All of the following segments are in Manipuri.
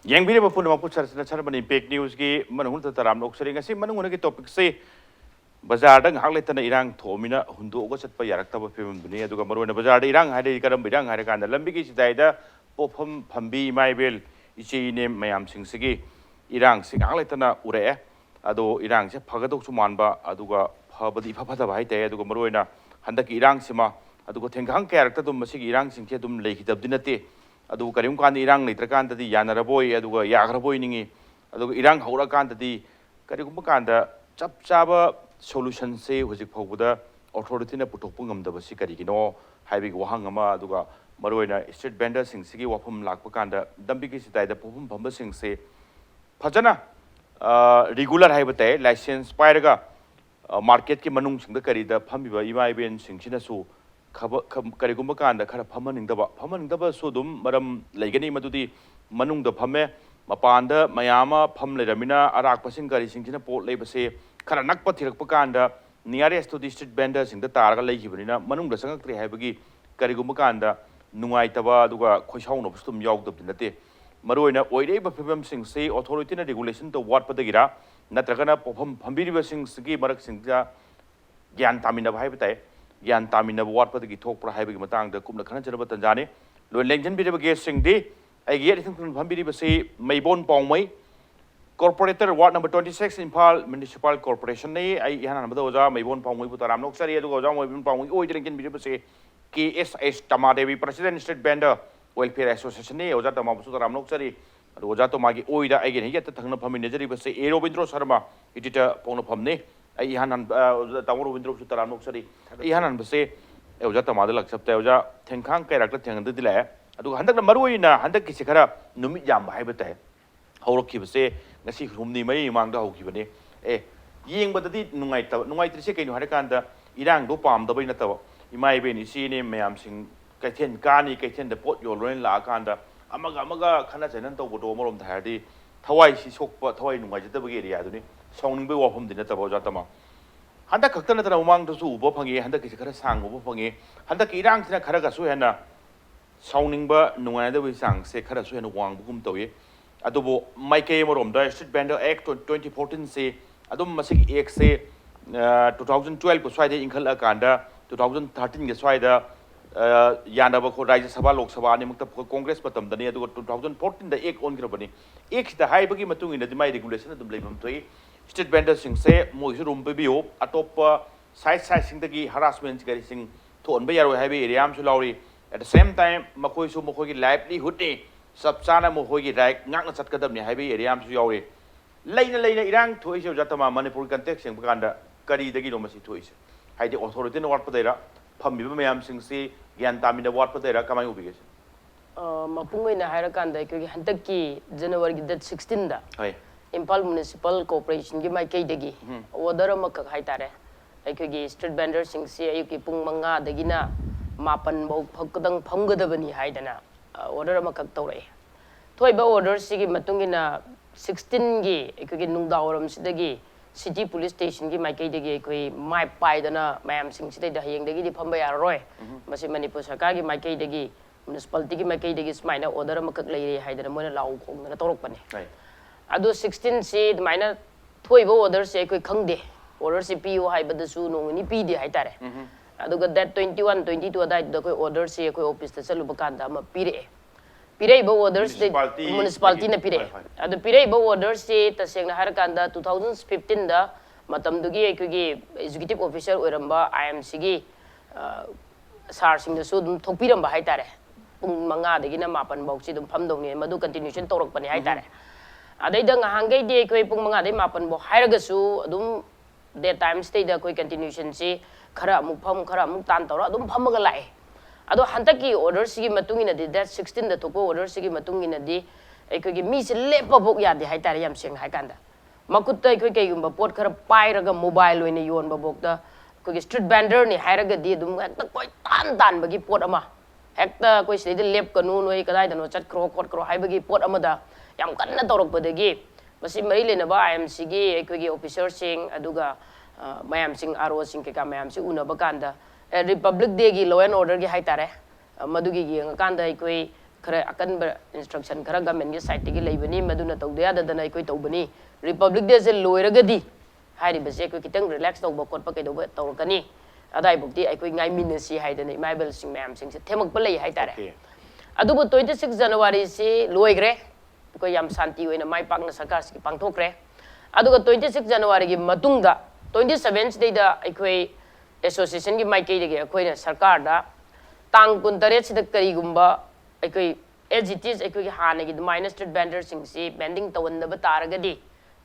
yang bini bapun nama pun cara bani fake news ki mana hunta taram lok sering asi mana guna ki topik se bazar dang hak letana irang thomina hundu ogo chat pa yarak taba pem dunia aduga marwana bazar irang hade karam irang hade kanda lambi ki sidai da Poknapham phambi maibel ichi ne mayam sing sigi irang sing hak letana ure ado irang se phagadok su manba aduga phabadi phaphatha bai te aduga marwana handa ki irang sima aduga thengang character dum masigi irang sing che dum lekhidab dinate adu karim kan irang nitrakan tadi yanaraboi aduga yagraboi ningi aduga irang haura kan tadi karigum kan da chap chaba solution se hojik phauda authority na puthokpu ngamdaba si karigino haibi wahang ama aduga maroina street vendor sing sigi wafum lakpa kan da dambi ki sitai da phum phamba sing se phajana regular haibate license pairaga market ki manung sing da kari da phambiba imai ben sing sina su karigumba kanda khara phamaningdaba so dum maram leigani madudi manungda phame mapanda mayama pham leramina arak pasing kari singchina pot leibase khara nakpa thirakpa kanda nearest to the street vendor sing da targa leigibnina manungda sangakri haibagi karigumba kanda nungai taba aduga khoisauno bustum yaugdab dinate maroina oireba phibam sing se authority na regulation to what padagira natragana pham phambiriba sing sigi marak singja gyan tamina bhaibatai Yan Tamina Wat Pati Talk Prahabi Matang, the Kumna Kanachaba Tanzani, Lord Lengen Bidaba Gas Sing Day, I get it from Pambiri say Maibon Phaomei, Corporator Ward number 26 in Pal Municipal Corporation, I Hanabadoza, Maibon Phaomei, but I'm not sorry to go down with Phaomei, or Lengen Bidaba say Ksh Tama Devi, President Street Vendor Welfare Association, Ozata Mabusa, I'm not sorry, Rosato Magi Oida again, he get the Tangna Paminajari, but say Robindro Sharma, editor Poknapham. Ihan tamu Robindro Sharma sari ihan bese ewja tamadal accept ewja thengkhang kai rakla theng de dile adu handak na marui na handak ki sikhara numit jam bai bate hawrokhi bese ngasi humni mai mang da hawki bane yeng badadi nungai tri se kainu harakan da irang do pam da bai na taw imai be ni si ne mayam sing kai then kani kai then de pot yo loin la kan da amaga khana chenan to bodo morom thar di thawai si sokpa thawai nungai jata bagi area du ni song be wafum din ta bawa jatama handa khakta na tara umang to su ubo phangi handa ki khara sang ubo phangi handa ki rang sina khara ga su hena song ba nungai da wi sang se khara su hena wang bugum toye adubo maike morom da street vendor act 2014 se adum masik ek se 2012 ko swai de inkhal akanda 2013 ge swai da yanaba ko rajya sabha lok sabha ni mukta congress patam dani adu 2014 da ek on grabani ek da hai bagi matung ina dimai regulation dum leibam toi street vendors sing se moi su rum bio atop side sing dagi harassment gari sing thon ba yaro hai be area am su lauri at the same time makoi su makoi gi livelihood ni sab chana makoi gi right ngak na chat kadam ni hai be area am su yauri leina irang thoi se jatama manipur context sing baganda kari dagi no masi thoi se hai de authority no wat padaira phambi ba mayam sing se gyan tamina wat padaira kamai ubi ge mapungoi na haira kan da ki hantaki January gi date 16 da Impal Municipal Corporation ki mai kai dagi order ma ka hai tare ai ki street vendor sing se ai ki pung manga dagi na mapan bau phakdang phamgada bani hai dana order ma ka tawrai thoi ba order si gi matung ina 16 gi ki nungdaoram sidagi city police station ki mai kai dagi koi mai pai dana mayam sing sidai da hayeng dagi di phamba ya roi masi Manipur sarkar gi mai kai dagi municipality ki mai kai dagi smaina order ma ka lai hai dana moina lau khong na torok pani adu 16 si maina thoi ba order se koi khangde order si pi hai ba da su no ni pi di hai tare adu ga that 21 22 da da koi order se koi office ta chalu ba kan da ma pire Pirei ba orders de municipality na pirei adu pirei ba orders se ta seng na har kan da 2015 da matam dugi ekigi executive officer oiramba IMC gi sar sing da su dum thokpiram ba hai tare pung manga de gi na mapan bok si dum pham dong ni madu continuation torok pani hai tare adai da hangai de koi pung manga de mapan bo hai raga su dum that time stay da koi continuation si khara muk pham khara muk tan tora dum pham ga lai ado hantaki order sigi matungina di that 16 da toko order sigi matungina di ekoi mi se lepa bok ya di hai tare yam seng hai kanda makutta ekoi kai gumba pot khara pai raga mobile oine yon ba bok da koi street vendor ni hai raga di dum hekta koi tan bagi pot ama hekta koi se de lep kanu noi kadai da no chat kro khot kro hai bagi pot ama da yam kanna torok badagi masi mari le na ba IMC gi ekoi gi officer sing aduga mayam sing aro sing ke ka mayam si una ba kanda Republic Day gi law and order gi hai tare madugi gi kan da koi खरे अकन इंस्ट्रक्शन खरा गवर्नमेंट के साइड की लेबनी मदुना तौदे याददना अखोई तौबनी रिपब्लिक डे से लोइरगदी हाइरि बसे अखोई खितंग रिलैक्स तौब खोटप कैदौब तौरकनी अदाई बुक्ति अखोई गाई मिनसी हाइदने माइबल सिंग मैम सिंग से थेमक पले हाइतारे अदुबु 26 जनवरी से लोइग्रे अखोई याम शांति होइना माइ पाकना सरकार की पांगथोक्रे अदुगा 26 जनवरी की मतुंगदा 27 डेदा अखोई एसोसिएशन की माइकई देगे अखोई सरकार दा तांग 19 सिदा करीगुंबा अखोई एजिटीज अखोई हाने की माइनस स्ट्रीट वेंडर सिंग से बेंडिंग तवनब तारगदी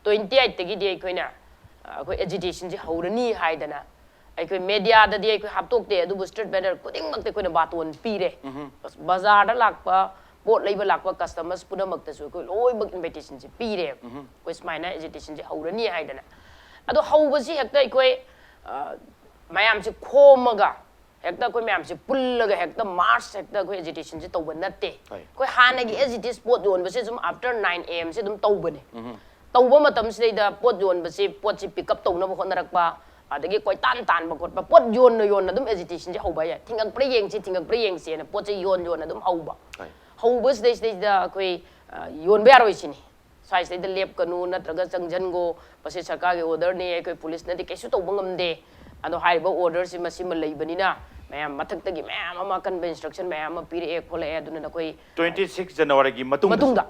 28 तगी दे अखोइना अखोई एजिटेशन से हौरनी हाइदना अखोई मीडिया ददी अखोई हापतोकते अदुबु स्ट्रीट वेंडर कुदिंग मक्ते अखोइना बातोन पीरे बाजार दा लाकपा पोट लेबा लाकपा कस्टमर्स पुनमक्तसु अखोई लोइबक इन्विटेशन से पीरे अखोई स्माइना एजिटेशन से हौरनी हाइदना अदो हौबसी हेक्ता अखोई मयाम से खोमगा हेक्ता कोई मैम से पुल्लगा हेक्ता मार्च हेक्ता कोई एजिटेशन से तौब नत्ते कोई हानगी एजिटेस पोट योन बसे जुम आफ्टर 9 am से दुम तौबने तौब मतम से पोट योन बसे पोट से पिकअप तौना होनरकपा अदगी कोई तान तान बखोटपा पोट योन दुम एजिटेशन से हौबा या थिंगक प्रे येंगसे ना पोट से योन दुम हौबा हौबस देदा कोई योन यारोइसिनी साइज दे लेप कनु नत्रगा चंगजनगो बसे सरकार के ऑर्डर ने कोई पुलिस ने कैसु तौब ngamde अदो हाइबा ऑर्डर से मसिम लेबनिना मैम मथक्तगी मैम अमा कन इंस्ट्रक्शन मैम पीरे खोले अदुना कोई 26 जनवरी की मतुंगदा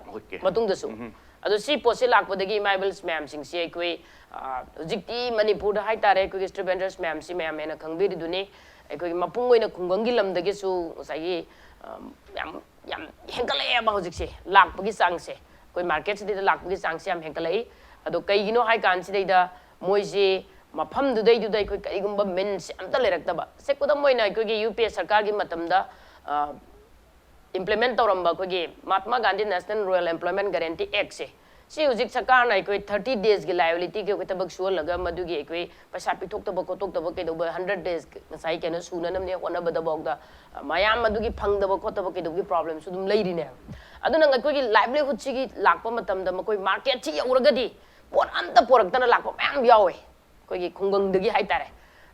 अदो सी पोसे लाकपदगी माइबल्स मैम सिंग से कोई जिक्ति मणिपुर हाइ तारे कोई स्ट्रीट वेंडर्स मैम सी मैम एना खंगबिरि दुने कोई मपुंग ओइना खुंगंगी लमदगे सु साई याम याम हेंकले बा होजिक से लाकपगी सांग से कोई मार्केट से लाकपगी सांग से याम हेंकले अदो कईगिनो हाइ कान से दैदा मोइसे मफम दुदै दुदै कोई कईगुंबा मेन्स अमता लेरक्तबा से कुदम मोइना कोई यूपीए सरकार की मतमदा इम्प्लीमेंट तौरंबा कोई Mahatma Gandhi national rural employment guarantee act से सी हुजिक सरकार ना कोई 30 days की लायबिलिटी के कोई तबक सुल लगा मदुगी कोई पैसा पिथोक्तबा कोतोक्तबा केदोबा 100 days नसाई केनो सुननमने होनबदा बौदा मयाम मदुगी फंगदबा खोतबा केदोबी प्रॉब्लम सु दुम लेरिने अदुना कोई लाइवलीहुड सिगी लाकपा मतमदा मकोई मार्केट छि यौरगदी पोट अंत पोरक्तना लाकपा मैम यावे कोई खुंगंगदगी हाइतारे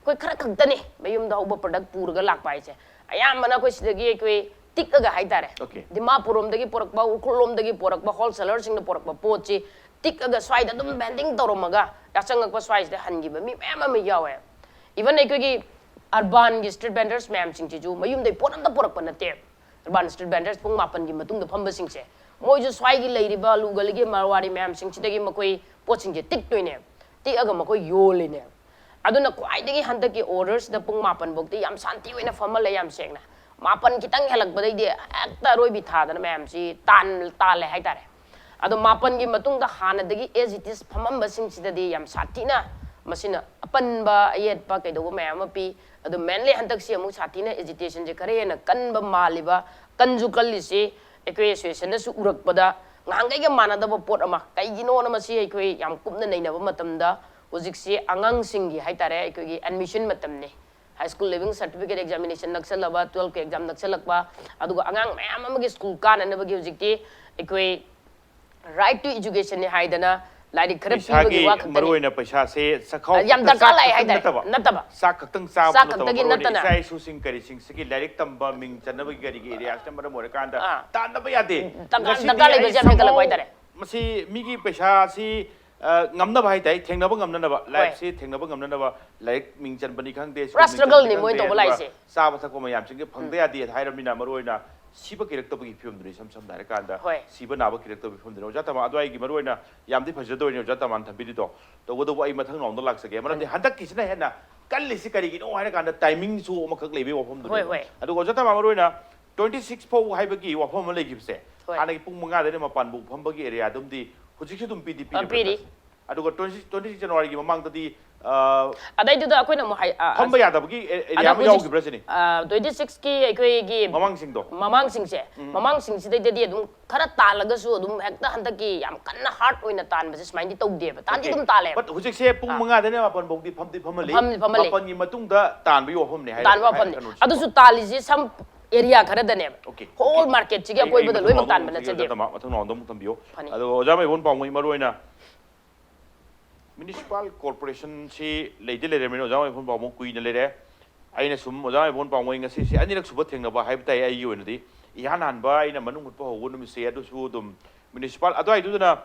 कोई खरा खक्तने मयुमदा होबा प्रोडक्ट पूरगा लाकपा हाइसे अयामना कोई सिदगी कोई टिकगा हाइतारे दिमापुरमदगी पोरकबा उखुलोमदगी पोरकबा होलसेलर सिंग पोरकबा पोची टिकगा स्वाइदा दुम बेंडिंग तौरमगा याचंगकबा स्वाइसदे हनगिबा मी मैम अमा यावे इवन एकोगी अर्बन की स्ट्रीट वेंडर्स मैम सिंग जिजु मयुमदे पोरंदा पोरकबा नते अर्बन स्ट्रीट वेंडर्स पुंग मापन की मतुंग फंबा सिंगसे मोइजु स्वाइगी लेरिबा लुगलगी मारवाड़ी मैम सिंग सिदगी मकोई पोचिंग टिकटोइने टिकगा मकोई योलेने अदुना क्वाइदगी हंदकी ऑर्डर्स द पुंग मापन बोक्ति याम शांति होइना फमल ले याम सेंगना मापन कितंग हेलकबदैदि एकता रोइबि थादना मैम सी ताले हाइतारे अदो मापन की मतुंग द हानदगी एज इट इज फमम बसिंग सिददी याम साथिना मसिना अपनबा अयेतपा कैदो मैम पी अदो मेनली हंदक सी अमु साथिना एजिटेशन जे खरेना कनबा मालिबा कंजु कल्लिसी एक्वेशन सु उरकपदा ngangai ga manadaba pot ama kaigino na masi aikoi yam kupna neinaba matamda hojikse angang singi haitare aikoi admission matamne high school living certificate examination naksalaba 12 ke exam naksalakba aduga angang mayam amagi school kana nabagi hojikti aikoi right to education ne haidana like खरे पीबगी वा खतनी मरोइना पैसा से सखाव याम दरकार लाई हाइदा नतबा सा खतंग सा खतगी नतना साइ सुसिंग करी सिंग सकी डायरेक्ट तंबा मिंग चनबगी गरी के एरिया से मरम मोरे कांदा तानबा यादे दरकार लाई बजे हेकला वाइदारे मसी मिगी पैसा सी ngamna bai tai thengnaba ngamna na ba life si thengnaba ngamna na ba like mingchan bani khangde struggle ni moi to ba lai se sa ba thako mayam sing phangde ya di thairamina maroina siba kirakta bagi film dri sam sam dare kanda siba na ba kirakta bi film dri ja tama adwai gi maroina yamdi phajado ni ja tama thabidi to godo ai mathang nom do lak sage maram de hadak kisna hena kalli si kari gi no hana kanda timing su makhak lebe wa film dri adu go ja tama maroina 26 pho hai bagi wa phom le gi se ana gi pung manga de ma pan bu phom bagi area dum di hujik dum pidi pidi aduga 26 January gi mamang tadi adai du da akoi na mo hai hamba ya da bagi area ma yaw gi brasini 26 ki akoi gi mamang sing se mamang sing si dai dum khara talaga su dum hekta handa ki yam kanna hard oina tan base smine di tau de ba tan di dum tale but hujik se pung manga de ne ma pan bog di phamali mapan gi matung da tan bi wa phom ne hai tan wa phom ne adu su tali ji sam area khara da ne whole market chi ga koi ba da loi mak tan ba na che de mathang no dum tambio adu oja mai bon pawngoi maroina municipal corporation si leide le remino jaw phon ba mo kui na le re aina sum mo jaw bon pa mo inga si ani rak suba thengna ba hai tai ai yu ni ihan hanba ina manung hutpa hogun mi se adu su dum municipal adu ai duna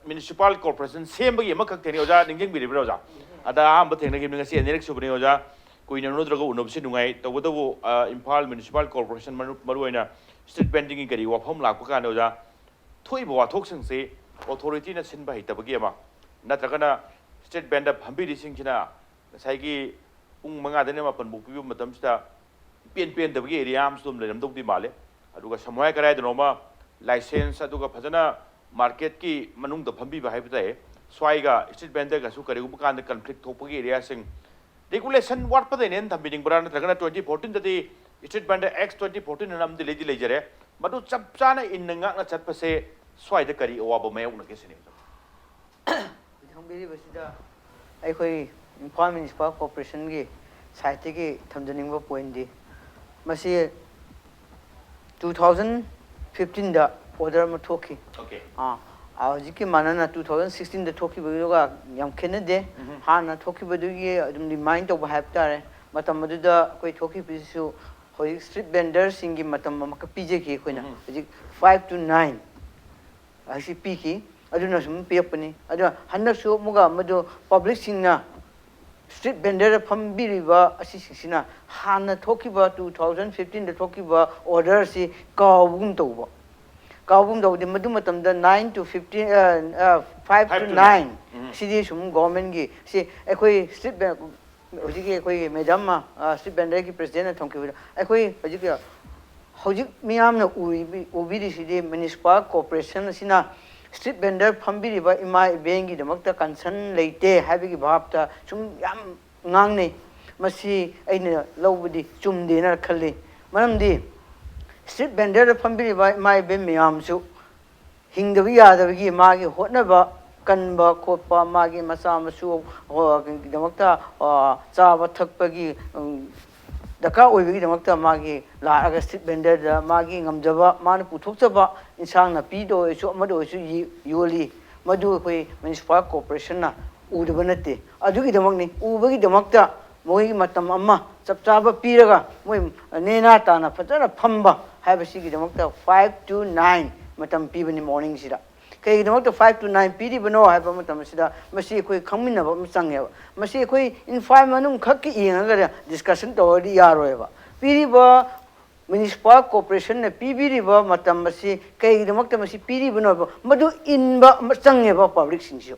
municipal corporation sem bagi ma khak theni oja ningjing bi ri oja ada am ba thengna gi ngasi enerek su bani oja kuina no drogo unob se nungai to bodo Imphal municipal corporation maru aina street vending gi gari wafam lak pa kan oja thoi bo thok sang se authority na sin ba hita bagi ama natragana street vendor phambi ri sing china sai gi ung manga dane ma pan buk pi matam sta pen da bagi area am sum le nam dok di male aduga samwai karai do ma license aduga phajana market ki manung da phambi ba haiba dai swai ga street vendor ga su kare gu kan da conflict thok bagi area sing regulation what pa den tham bining bran natragana 2014 da di street vendor x 2014 nam di leji lejare madu chap chana in ngak na chat pa se swai da kari awa ba mayok na ke sini thambiri basida ai khoi Imphal Municipal Corporation gi site gi thamjaning ba point di masi 2015 da order ma thoki okay jiki manana 2016 da thoki ba ga yam khene de ha na thoki ba du gi adum remind to ba have tare matam madu da koi thoki bisu hoi street vendors singi matam ma ka pije ki koina 5 to 9 asi piki aduna sum piyapani adu hannasu muga madu public singna street vendor phambiriba asi sina hana thokiba 2015 da thokiba order si kawbum tawba kawbum tawde madu matamda 9 to 15 5 to 9 sidi sum government gi si ekoi street hojiki ekoi madam street vendor ki president thongki ekoi hojiki hojik miyamna ubiri sidi municipal corporation sina street vendor phambiriba imai bengi damakta concern leite habigi bhapta sum yam ngangne masi aina lawbudi chumde na khalli maramdi street vendor phambiriba imai ben miyam su hingdabi yadabigi magi hotnaba kanba khotpa magi masa masu damakta chaba thakpagi daka oibigi damakta magi la aga street vendor da magi ngamjaba man puthokchaba insang na pido so amado so yoli madu koi municipal corporation na udaba nate adugi damakni ubagi damakta moi matam amma chapchaba piraga moi nena ta na phajana phamba haibasigi damakta 5 to 9 matam pibani morning sida kai damakta 5 to 9 pidi bano haiba matam sida masi koi khangmina ba machangye masi koi in 5 manung khakki yenga discussion tawadi yaroeba piri ba municipal corporation ne pibiriba matam masi kai damakta masi piribano madu inba machangeba public singsu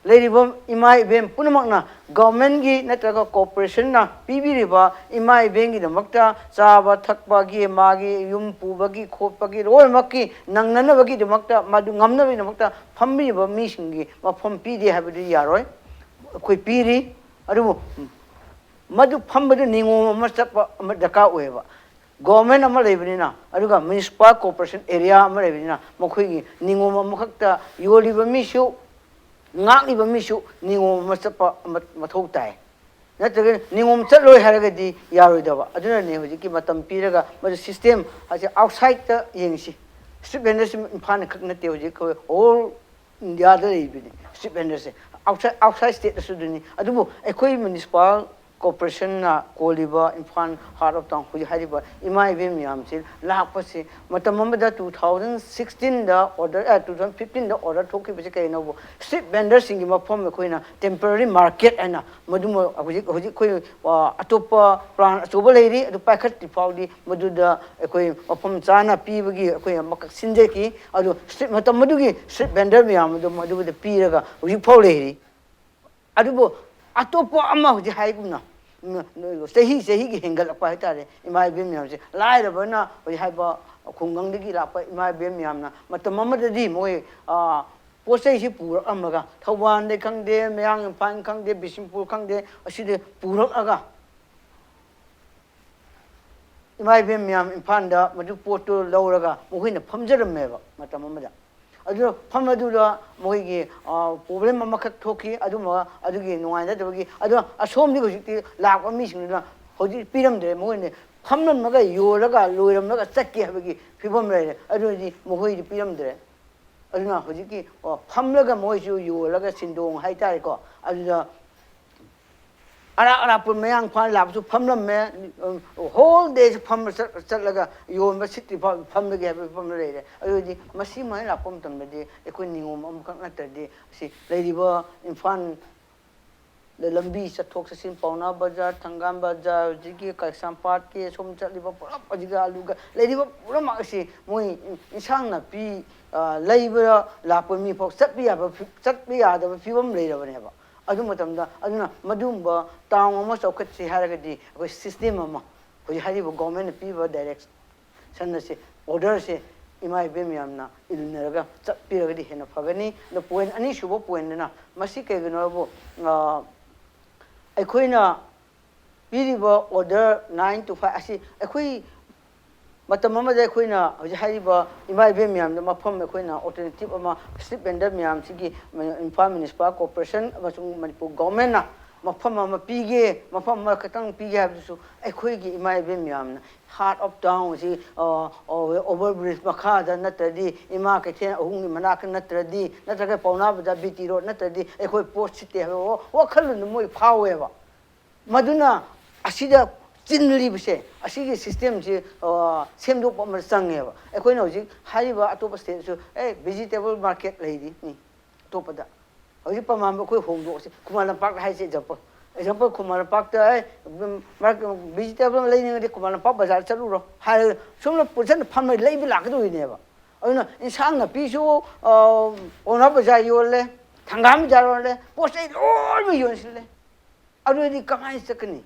leiriba imai bem punamakna government gi natraga corporation na pibiriba imai bengi damakta chaba thakpa gi magi yum pubagi khopagi roi makki nangnana bagi damakta madu ngamna bi damakta phambiriba mi singi mafam pidi habidi yaroi koi piri adu madu phambadu ningo masapa daka oeba government ama leibnina aduga municipal corporation area ama leibnina mokhoigi ningoma makhakta yoliba misu ngakliba misu ningoma masapa mathok tai natraga ningom chatloi haragadi yaroidaba aduna ne hojiki matam piraga madu system ase outside ta yengsi street vendors Imphal khakna te hojik all India da leibini street vendors outside state suduni adubu ekoi municipal corporation na koliba Imphal heart of town huji hariba imai bem yam sil lakpasi matamamada 2016 da order 2015 da order thoki bese kai no street vendors singi mafom me koina temporary market ana madumo huji koi atopa plan achoba leiri adu pakhat tifaudi maduda koi mafom chana pibagi koi makak sinje ki adu street matamudugi street vendor me yam madu da piraga huji phau leiri adubo atopa ama huji haiguna sehi gi hengal apa hatare imai bem yam se laira bana huji haiba khungang digi lapa imai bem yam na matamamadi moi posai si pura amaga thawban de khangde mayang Imphal khangde Bishimpur khangde aside purak aga imai bem yam Imphal da madu poto lauraga moina phamjarameba matamamada adu phamadu moigi problem amakak thoki aduma adugi nuaina dabagi adu asomni hojiti lakwa mi singna hoji piramde moine phamnan maga yoraga loiram naga chakki habagi phibam rere aduni mohoi piramde aduna hojiki phamlaga moisu yoraga sindong haitare ko adu ara pun mayang phan lab su pham lam me whole day pham chat laga yon ba sit pham ge pham le re ayo di masi mai la pom tam de ekoi ningom am kan na de si lady ba infan le lambi chathok sin pauna bazar thangam bazar jigi kalsam pat ke som chali ba pura pajiga alu ga lady ba pura ma si moi insang na pi leiba la pon mi phok chat pi ya da fi bam le ra ne ba adu matamda aduna madumba taung ama chokhat si haragadi ko system ama ko hari bo government pi ba direct sanna se order se imai be miamna ilneraga chapiragadi hena phagani no point ani shubo point na masi ke gno bo aikoina piriba order 9 to 5 asi aikoi matam ama de aikoina hoji hariba imai be miam na mafam aikoina alternative ama street vendor miam sigi Imphal municipal corporation amasung Manipur government na mafam ama pige mafam ma katang pige habsu aikoi gi imai be miam na heart of town si overbridge makha da natradi ima ke the ahung ni manak natradi natraga pauna bada BT road natradi aikoi post site ho wakhal nu moi phawe ba maduna asida 진리 비세 아시게 시스템 지 셈도 범을 상해요. 에코이는 오직 하이바 아토바 스테이스 베지테블 마켓 레이디 니 토파다. 어디 밤만 거기 홍도 오시 구만한 파크 하이세 잡고 example 구만한 파크 마켓 베지테블 레이는 데 구만한 파크 바जार 차루로 할 좀로 퍼센트 판매 레이비 라기도 있네 봐. 어느 인상나 비쇼 오나 바जार 요래 당감 잘 올래 포스에 얼마 연실래 아루디 가만히 있었거니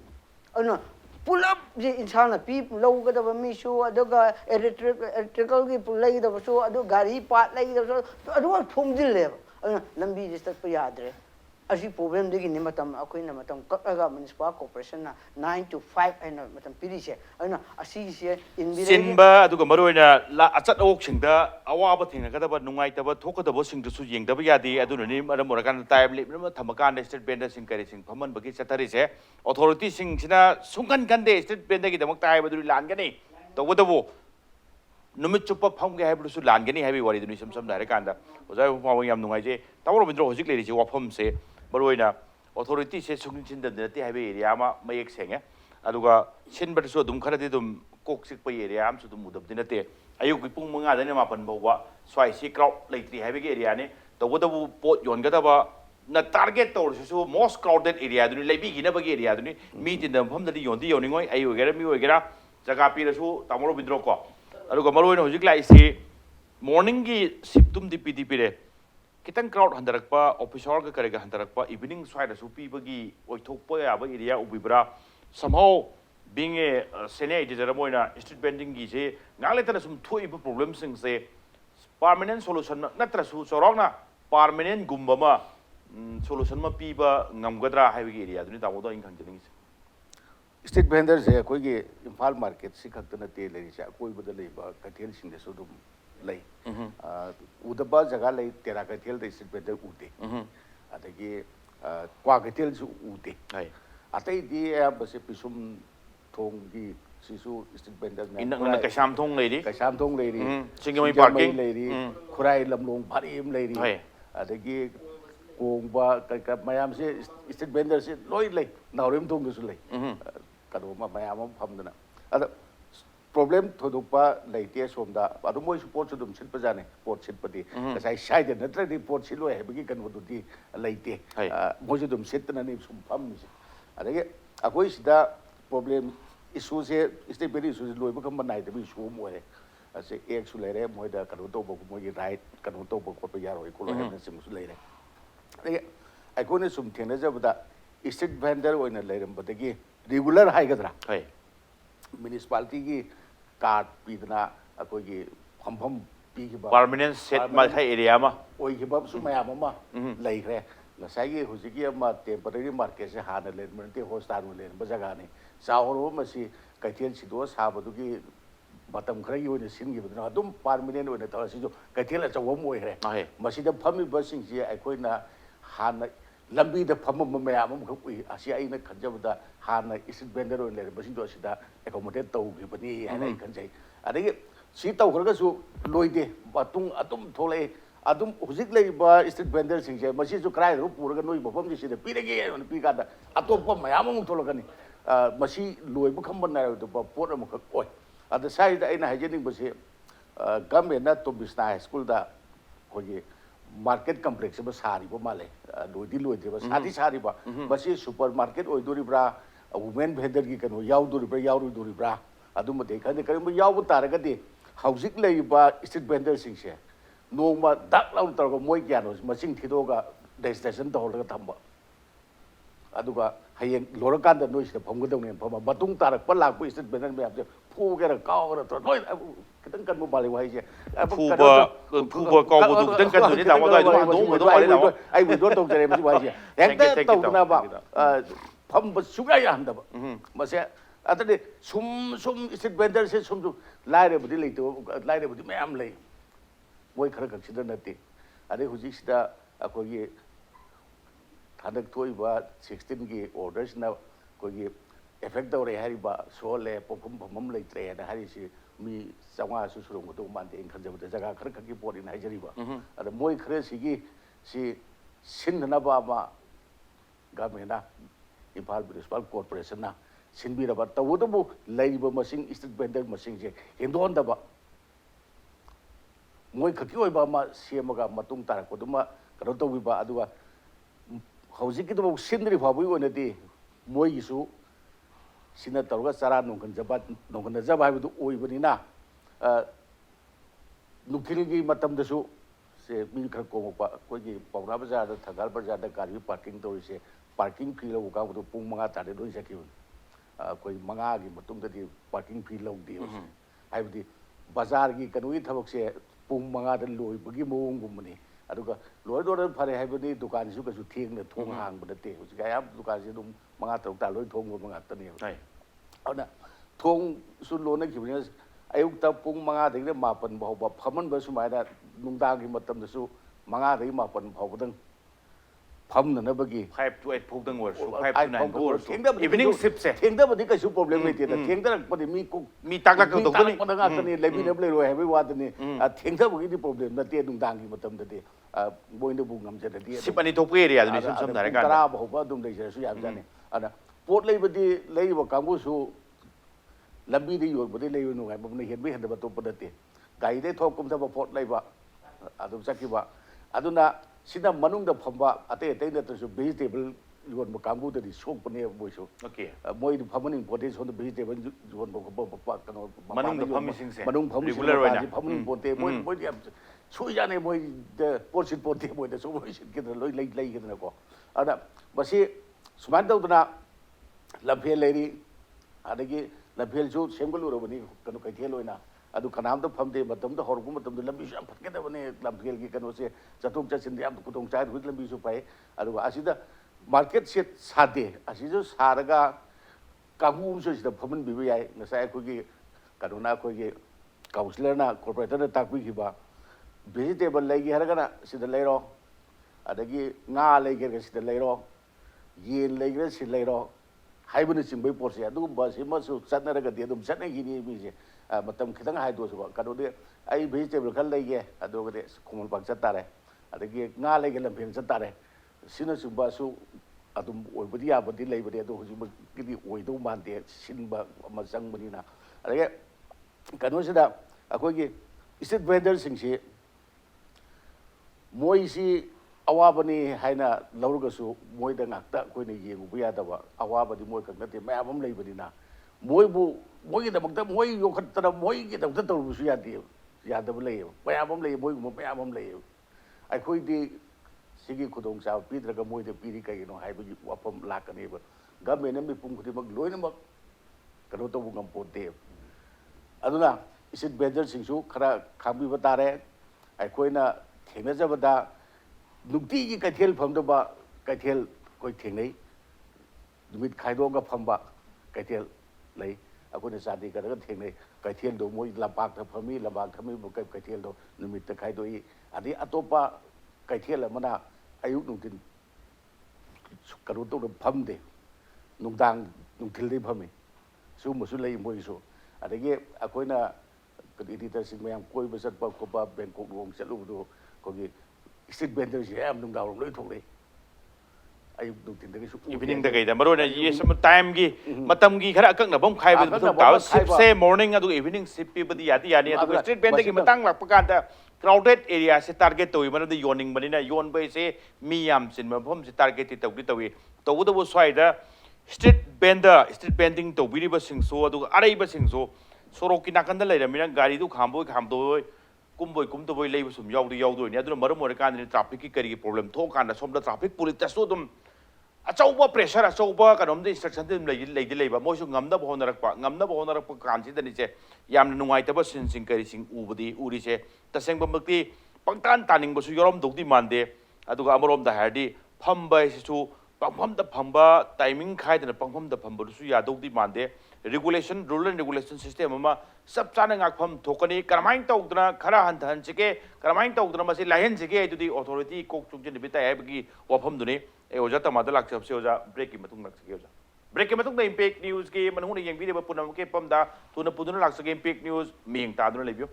어느 pull-up je insana pi low ka da mi show adoga electrical ki pullai da so ado gari part lai da so ado thum dil le lambi je tak pa yaad re asi problem de gi ni matam akoi na matam kakaga municipal corporation na 9 to 5 aina matam piri se ana asi se sinba aduga maroina la achat ok singda awaba thingna ka da ba nungai ta ba thok da ba sing su yeng da ba yadi aduna ni maram morakan time lip ma thamakan state band sing kari sing phaman bagi chatari se authority sing sina sungkan kan de state band gi damak tai ba du lan gani to bo bo numit chupa pham ge haibru su lan gani haibi wari du sam sam dai kan da ojai phawang yam nungai je taw Robindro hojik le ji wafam se maroina authority se sungin chin da ti haibi area ma mayek senge aduga sinba su dum khara de dum kok sik pa area am su dum udab din te ayuk pung manga da ne ma pan bawa swai si crowd leitri haibi ge area ne to bo da pot yon ga da ba na target to su most crowded area du leibi gi na ba ge area du ni mi tin da pham da yon di yon ngoi ayu ge ra mi oi ge ra jaga pi ra su taw Robindro ko aduga maroina hojik lai si morning gi siptum di PDP re kitang crowd handarakpa officer ga karega handarakpa evening swai da su pi bagi oithokpa ya ba area ubibra somehow being a senior editor moina street vending gi se ngale tana sum thui ba problem sing se permanent solution natra su sorok na permanent gumba ma solution ma pi ba ngamgadra hai gi area duni ta bodo in khang jning street vendor se koi gi Imphal market si khakta na te le sa koi bada le ba kathel sing de su dum lei udaba jaga lei tera kathel de street vendor ute adagi kwa kathel su ute hai atai di ba se pisum thong gi sisu street vendor na inna ka sham thong lei ri kaisam thong lei ri singamai parking lei ri khurai lamlong pharim lei ri hai adagi kongba ka mayam se street vendor se loi lei naurim thong su lei kado ma mayam phamdana ada problem thodupa leite somda adu moi support su dum silpa jane port silpati kasai side na tra di port siloi hebagi kan wodu di leite moi su dum setna ni sum pham ni adagi akoi sida problem issue se state very issue loi ba kam nai de bi issue mo re ase ek su lere moi da kado to bo moi right kado to bo ko to yaro ko lo hen sim su lere adagi akoi ne sum thena jabda state vendor oina leram badagi regular hai gadra hai municipality ki card pidna akoi gi pham pi gi ba permanent set ma thai area ma oi gi ba su mayam ma lai khre ngasai gi hujigi ma temporary market se hana le mante hostar le ba jaga ni sauro ma si kaithel si do sa badu gi batam khra gi oina sin gi badna adum permanent oina ta si jo kaithel achaw mo hre masi da phami ba sing ji akoi na hana lambi da pham ma mayam ma khoi asi ai na khanjabda hana street vendor oina le ba sing do sida accommodate tau gi bani ana khanjai adagi si tau khra ga su loide batung atum tholai adum huzik lei ba street vendor sing je masi su krai ru pur ga noi bopam ji sida pirege on pi ga da atop mayam mu tholo gani masi loi bu kham ban na to ba pot am ka oi ada sai da ina hygienic ba se government na to bisna high school da hoye market complex ba sari ba male loi di loi de ba sari ba masi super market oi dori bra women vendor gi kanu yaw dori bra yaw dori bra adum de kan kan yaw bu tar ga de houzik lei ba street vendor sing se noma dak lau tar ko moi gyano masing thido ga destination to hol ga thamba aduga hayeng lora kan da noi se phom ga dong ne phom batung tar pa lak pu street vendor me apse phu ga ka ga to noi kitang kan mo bali wai je phu ba ko bu du kitang kan du ni ta wa doi do mo do ai la ai bu do to jere mi wai je hek da to na ba phom ba su ga ya handa ba ma se atade sum street vendor se sum ju lai re bu di lei to lai re bu di me am lei moi khara ka chida nate ade huji sida akogi thanak thoi ba 16 gi orders na kogi effect dore hari ba so le pokum phomam le tre da hari si mi sangwa su surung ko to man de khan jabu jaga khara ka gi pori na jari ba ade moi khare si gi si sin na ba ma ga me na Impal Municipal Corporation na sin bi ra ba tawu to bu lei ba masing street vendor masing je hindon da ba moi khaki oi ba ma semaga matung tar ko duma karo to ba aduga hauji ki to sindri phabui ona di moi isu sina targa sara nongkan jaba bu oi bani na nukhil gi matam da su se mi khar ko ba ko gi pauna bazar da thagal bazar da gari parking to se parking fee lo ka bu pung manga ta de doi sakhi koi manga gi matung da di parking fee lo di ai bu bazar gi kanui thabak se pung manga da loi bagi mong gumni aduga loi do phare haibani dukan su ka su thing na thong hang ba te hu ga yap dukan se dum manga tok ta loi thong manga ta ne ai ana thong su lo na khibni ayuk ta pung manga de le mapan ba ba phaman ba su mai da nungdang gi matam da su manga de mapan phau dang pham na bagi 5 to 8 phok dang war su 5 to 9 war su evening sip se thing da ba di ka su problem le te da thing da pa de mi tak lak to ni pa da ka ni le bi ne ble ro hai bi wa da ni thing da ba gi problem na te nungdang gi matam da de boin da bu ngam je da di sip ani to pe area ni sum da kan tara ba ba dum de su ya ja ni ana pot le ba di le ba ka mu su lambi di yor ba di le nu ngai ba ne hen bi hen da ba to pa da te gai de thok kum da ba pot le ba adum sakki ba aduna sida manung da phamba ate ate da to vegetable yon ba kambu da di sok pane boy so okay moi di phamaning pote so da vegetable yon ba ba ka no manung da phami sing se manung phami regular wa na phamaning pote moi di so ya ne moi da portion pote moi da so moi sit ke da loi lai ke da ko ada basi suman da na labhe leri adagi labhe jo semgulu ro bani kanu kai thelo na adu kanam da phamde matam da horbu matam da lambi sam phatke da bane lamgel gi kanu se chatuk chasin da am kutong chai hu lambi su pai adu asida market set sade asijo saraga kabu so sida phaman bi yai ngasai ko gi kanuna ko gi counselor na corporator da takbi gi ba vegetable lai gi haraga na sida leiro adagi nga lai gi sida leiro yen lai gi sida leiro haibun simbai porse adu ba sima su sanaraga de dum sanai gi ni bi je matam khitang hai do so ka do de ai vegetable khal lai ge adu ge khumul bak chat tare adagi nga lai ge lam phen chat tare sina su ba su adum oi budi ya budi lai budi adu huji gi di oi do man de sin ba ma sang bani na adagi kanu sida akoi gi street vendor sing si moi si awabani haina lauruga su moi da ngakta koi ne yengu bu ya da ba awabadi moi kan nate ma am lai bani na moi bu moi da makta moi yo khat tara moi gi da ta ru su ya de ya da lai ba ya bam lai moi mo ba ya bam lai ai koi di sigi khudong sa pi dra ga moi de pi ri kai no hai bu wa pam la ka ne ba ga me ne mi pum khudi mak loi na mak ka ro to bu ngam po de aduna isit bedel sing su khara khambi ba tare ai koi na thena ja ba da nukti gi kaithel pham da ba kaithel koi thengai dumit khaido ga pham ba kaithel lai akone sadi ka ga thengai kaithel do moi lampak tha phami lampak thami bu kai kaithel do numit ta khaido I adi atopa kaithel amana ayuk nungtin karu to pham de nungdang nungthil dei phami su mu su lai moi su adagi akoina kadi ta sing mayam koi ba sat pa ko ba Bangkok long chalu do 거기 스트리트 벤더들이 야 둥다로 로이 톡래 아유 둥틴데기 수 이브닝 데가이다 마로나 예스 타임기 마탐기 khara akak na bom khai ba tu ta sip se morning adu evening sip pi badi yadi yani adu street vendor ki matang lak pakan ta crowded area se target toi mana de yoning bani na yon bai se mi yam sin ma bom se target ti tawdi tawi tawda bo swai da street vending to biri ba singso adu arai ba singso sorok ki nakan da lai ra mina gari du khamboi kumboi kumtoboi lei sum yaudoi ni aduna maram ore kan ni traffic ki kari problem tho kan da somda traffic police ta so dum achauba pressure achauba kanom de instruction de lei ba mo su ngamda bo honarak pa kan si da ni che yam nungai ta ba sin kari sing ubudi uri che taseng ba makti pangtan taning ba su yorom dogdi mande aduga amarom da hardi phamba su pangpham da phamba timing khai da pangpham da phamba su ya dogdi mande regulation rule and regulation system ama sab chana ngak pham thokani karamain tawdna khara han than chike karamain tawdna masi lahen chike adudi authority kok chung jin bita ai bagi wafam duni e oja tamada lak chap se oja break ki matung lak chike oja break ki matung da impact news ki manung ni yengbi de punam ke pamda tuna puduna lak chike impact news ming ta duna lebio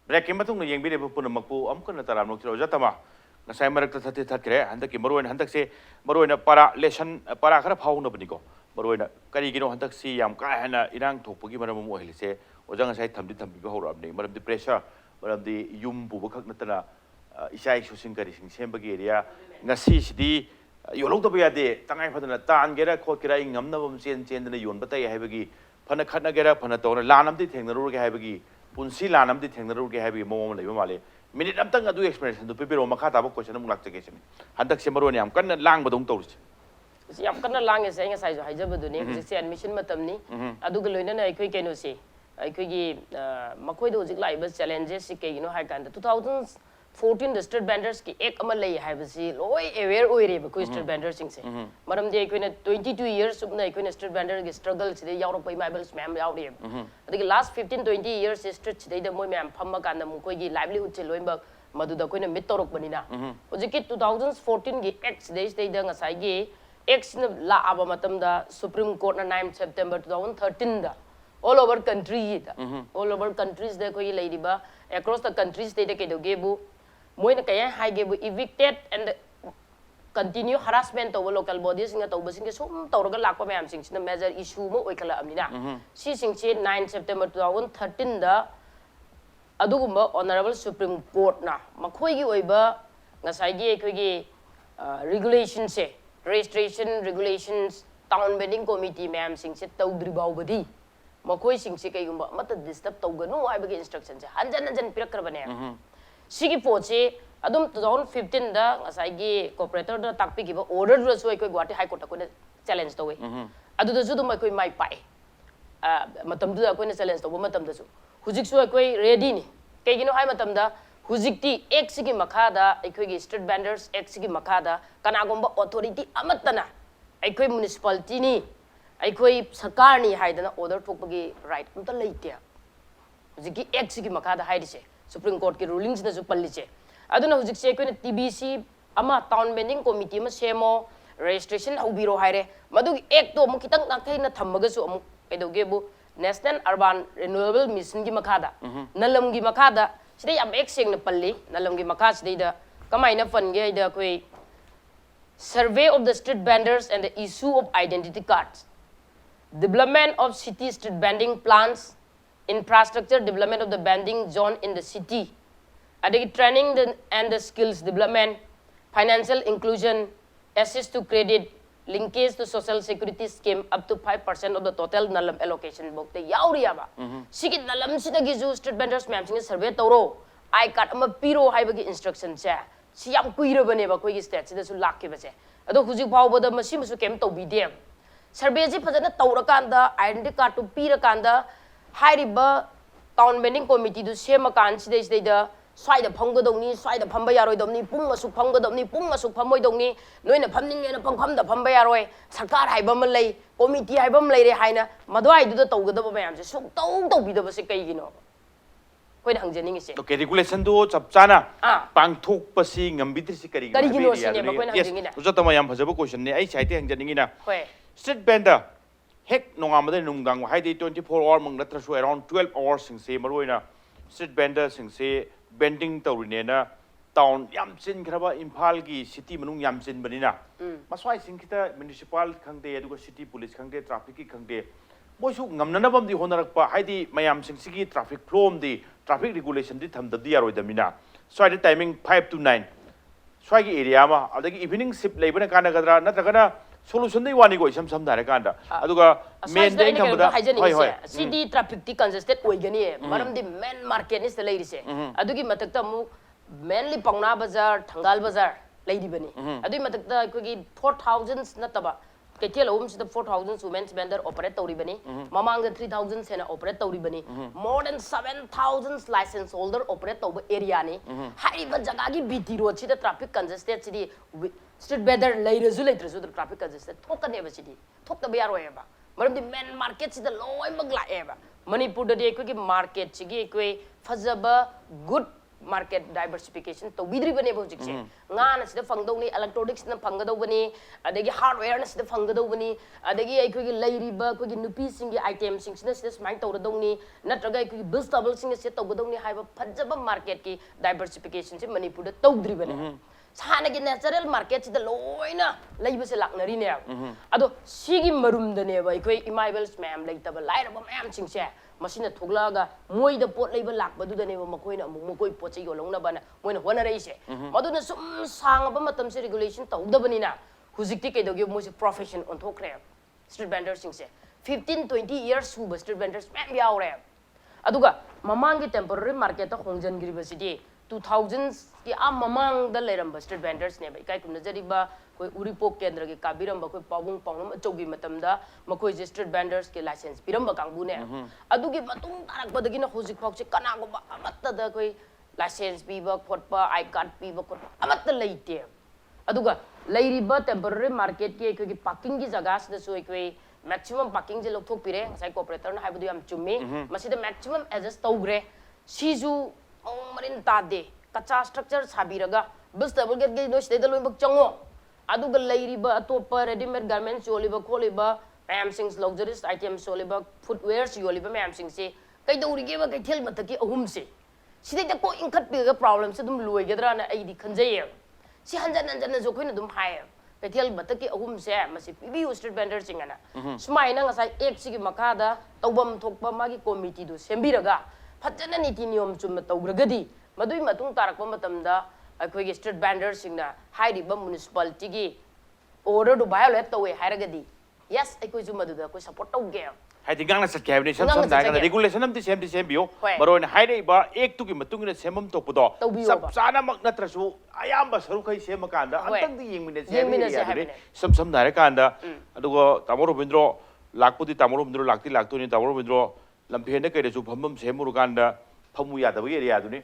break ki matung ni yengbi de punam makpu am kan taram nok oja tama ngasai marak ta thati kre handak ki maroin handak se maroina para lesson para khara phaung na bani ko maroina kari gino handak si yam ka hana irang thokpagi maram mo heli se oja ngasai thamdi ba horab nei maram di pressure maram di yum bu khak natana isai shusin kari sing sembagi area ngasi sidi yolong to ya de tangai phadana tan gera khot kira ingam na bom chen dana yon batai haibagi phana khatna gera phana to lanam di thengnaru ge haibagi punsi lanam di thengnaru ge haibagi mo leiba male minute amtang adu explanation du pipiro makha ta ba question mung lak chake chini handak se marone am kan lang badong to yam kan lang ese nga sai jo haija badu ni hujik admission matam ni adu ga loina na ikoi keno se ikoi gi makoi do hujik lai ba challenges si ke hai kan 2014 district vendors ki ek amal lai hai ba si loi aware oi re ba ko street vendors sing se maram de ikoi na 22 years sub na ikoi na street vendor gi struggle si de yaw pai maibels ma'am yaw re adi last 15-20 years street si de moi ma'am pham kan na mu koi gi livelihood che loi ba madu da koi na mit torok bani na hujik ki 2014 gi x days de nga sai gi X la aba matam da Supreme Court na 9 September 2013 da all over country da all over countries da koi lady ba across the countries they ke do gebu moi na kaya high gebu evicted and continue harassment of local bodies nga to basing ke sum tawraga lakpa mayam sing na major issue mo oi kala amina si sing che 9 September 2013 da adugumba honorable Supreme Court na makhoi gi oiba ngasai gi koi gi regulation se registration regulations town vending committee ma'am sing se tawdri bawbadi makoi sing se kai gumba mata disturb tawganu ai bagi instruction se hanjan pirak bane sigi poche adum 2015 da ngasai gi corporator da takpi gi ba order ru so koi guwahati high court ko challenge tawe adu da su dum koi mai pai matam da koi na challenge taw matam da su hujik su koi ready ni kai gino hai matam da hujikti x gi makada aikoi gi street vendors x gi makada kana gomba authority amatana aikoi municipality ni aikoi sarkar ni haidana order thokpagi right amta leite hujiki x gi makada haidise supreme court ki rulings na ju palliche aduna hujik se aikoi na tbc ama town vending committee ma semo registration hobiro haire madu ek to mu kitang nakai na thammaga su amu edoge bu national urban renewable mission gi makada nalam gi makada sidai am exing na palli nalam gi makha sidai da kamai na fan ge da koi survey of the street vendors and the issue of identity cards development of city street vending plans infrastructure development of the vending zone in the city adagi training and the skills development financial inclusion access to credit linkage to social security scheme up to 5% of the total nalam allocation bokte yauriya ba sigi nalam sidagi ju street vendors ma'am sing survey tawro I card ama piro haibagi instruction se si yam kuira bane ba koi gi state sida su lakki ba se ado hujik bhaw boda masi musu kem tawbidem survey ji phajana tawra kanda identity card to pira kanda hairiba town vending committee du sema kan sidai da swai da phanggadongni swai da phamba yaroi domni pung asu phanggadongni pung asu phamoi dongni noina phamning ena pangpham da phamba yaroi sarkar haiba ma lei committee haiba ma lei re haina madwai du da tawgadaba mayam se suk taw bidaba se kai gino koi hangjaning se okay regulation do chapchana pangthok pasi ngambidri si kari gino se ne ba koi hangjingina ujatama yam phajaba question ne ai saite hangjaning na hoi street vendor hek nongamade nungdang haidi 24 hour mang natra su around 12 hours sing se maroina street vendor singse bending tawrine town yam chin khraba imphal gi city manung yam chin banina maswai sing kita municipal khangde aduga city police khangde traffic ki khangde boisu ngamnana bam di honarakpa haidi mayam sing sigi traffic flow di traffic regulation di thamdab di yaroi damina swai the timing 5 to 9 swai gi area ma adagi evening shift leibana kana gadra natragana solution dei wani go isam sam dare kanda aduga main dei thambada hoi hoi city traffic ti congested oigani maram di main market ni se leirise adugi matakta mu mainly Pongna Bazaar, Thangal Bazaar, Lady Bunny. Adu matakta kogi 4,000 nataba. Ketel homes the 4,000 women's vendor operate Tori Bunny. Mamang the 3,000 sena operate Tori Bunny. More than 7,000 license holder operate over area ni. High Bajagagi BT road the traffic congested city street vendor lay resolute the traffic congested. Talk never city. Talk the Biaro eva. But the main markets the low magla eva. Manipur the day market chigi kwe fazaba good market diversification to bidri bane bo jikse ngana sida fangdo ni electronics na fangado bani adagi hardware na sida fangado bani adagi ai kogi lairiba kogi nupi singi items sing sida smart to do ni natraga ai kogi vegetable sing se to do ni haiba phajaba market ki diversification se manipur da tawdri bane sana gi natural market sida loina laiba se laknari ne ado sigi marum da ne bai koi imaibels ma'am laitaba lairaba ma'am sing se masina thuglaga moi da pot leiba lakba du da ne makoina mukoi pot che yolongna bana moina hona reise maduna sum sang ba matam se regulation tawda banina hujikti ke dogi mo se profession on thokre street vendors sing se 15-20 years su street vendors ma'am yaure aduga mamang gi temporary market ta hongjan giri basidi 2000s ki mamang da leram street vendors ne bai kai kun jari ba koi uripok kendra ki kabiram ba koi pawung pawlam chogi matamda makoi street vendors ke license piram ba kangbu ne adugi matung tarak badagi na hojik phok che kana go ba amatta da koi license pi ba khotpa I card pi ba khotpa amatta leite aduga leiri ba temporary market ki koi parking gi jaga da so koi maximum parking je lok thok pire sai corporator na haibu yam chummi masida maximum adjust tawgre siju marin tade kacha structure sabiraga vegetable get ge no state lo bak chango aduga leiriba atopa ready made garments yoliba kholiba ma'am sings luxurious items yoliba footwear yoliba ma'am sings se kai dori ge ba kai thel mataki ahum se sidai da ko inkhat pe ga problem se dum loi gedra na ai di khanjai si hanjan hanjan jo khoina dum hai kai thel mataki ahum se masi pibi street vendor singana sumai na ngasai ek sigi makada tawbam thokpa magi committee do sembiraga fajana niti niyom chum tawgragadi madui matung tarakpa matamda akhoi street vendors singna hairiba municipality gi order do violate tawe hairagadi yes akhoi ju madu da koi support tawge haidi gangna sat kya ni sam sam da ga regulation am ti sem bio maron haidai ba ek tu gi matung ne semam tokpudo sab sana mak natrasu ayamba saru kai sem kanda antang di yengmine se sam sam da kanda adugo Tamo Robindro lakpudi Tamo Robindro lakti laktuni Tamo Robindro lamphene kai su phambam semuru kanda phamu ya da ba area du ni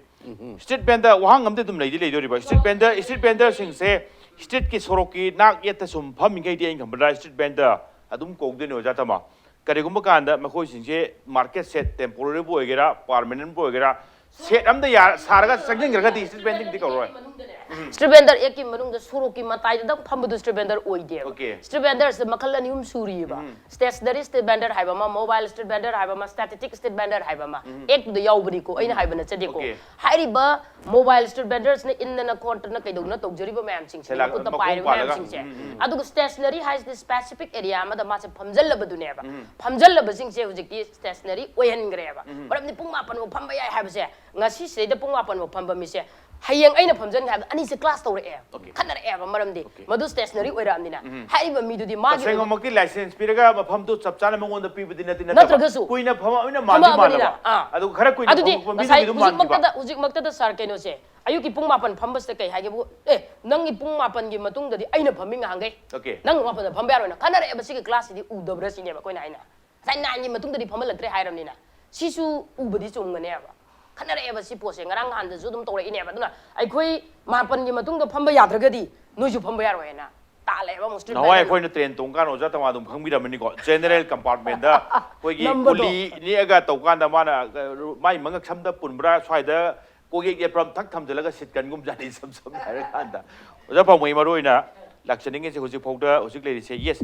street vendor wahang amde dum lei di ba street vendor sing se street ki sorok ki nak yet sum pham ngai di ang khambra street vendor adum kok de no jata ma kare gum kanda makoi sing se market set temporary bo egera permanent bo egera set am da ya saraga sangjing ga di street vending di ko roi street vendor ek ki manung da sorok ki matai da pham du street vendor oi de street vendor se makal ani suri ba stationary street vendor haiba ma mobile street vendor haiba ma static street vendor haiba ma ek du yaw bari ko aina haiba na chade ko hairi ba mobile street vendors ne in na court na kai dogna tokjari ba ma'am sing se ko ta pai ma'am sing se adu stationary has the specific area ma da ma se phamjal la badu ne ba phamjal la ba sing se hujiki stationary oyan gre ba baram ni pung ma pan mo phamba yai haiba se ngasi se da pung ma pan mo phamba mi se hayang aina phamjan ha ani se class tawre e khanar e ba maram di madu stationary oira amdina haiba mi du di ma sengo maki license piraga ma pham tu chapchana mangon da pi bidina tina kuina phama ina mandi mala adu khara kuina mi du mandi ba hujik makta da sar keno se ayu ki pung mapan phambas te kai hage bu nang i pung mapan gi matung da di aina phaminga hangai nang mapan da phamba yarona khanar e ba sigi class di u dobra sine ba koina aina sai na ni matung da di phamal latre hairam ni na sisu u badi chungane ba khanar e ba si pose ngarang han da zu dum tore ine ba duna ai khoi mapan gi matung da phamba yadragadi noi ju phamba yaroi na ta le ba muslim na wai khoi na train tong kan oja tama dum phangbi da mani ko general compartment da koi gi puli ni aga tawkan da mana mai mangak sam da punbra swai da ko ge pram thak tham jalaga sit kan gum jani sam sam har kan da oja Phaomei maroi na lakchaning se hujik phok da hujik le se yes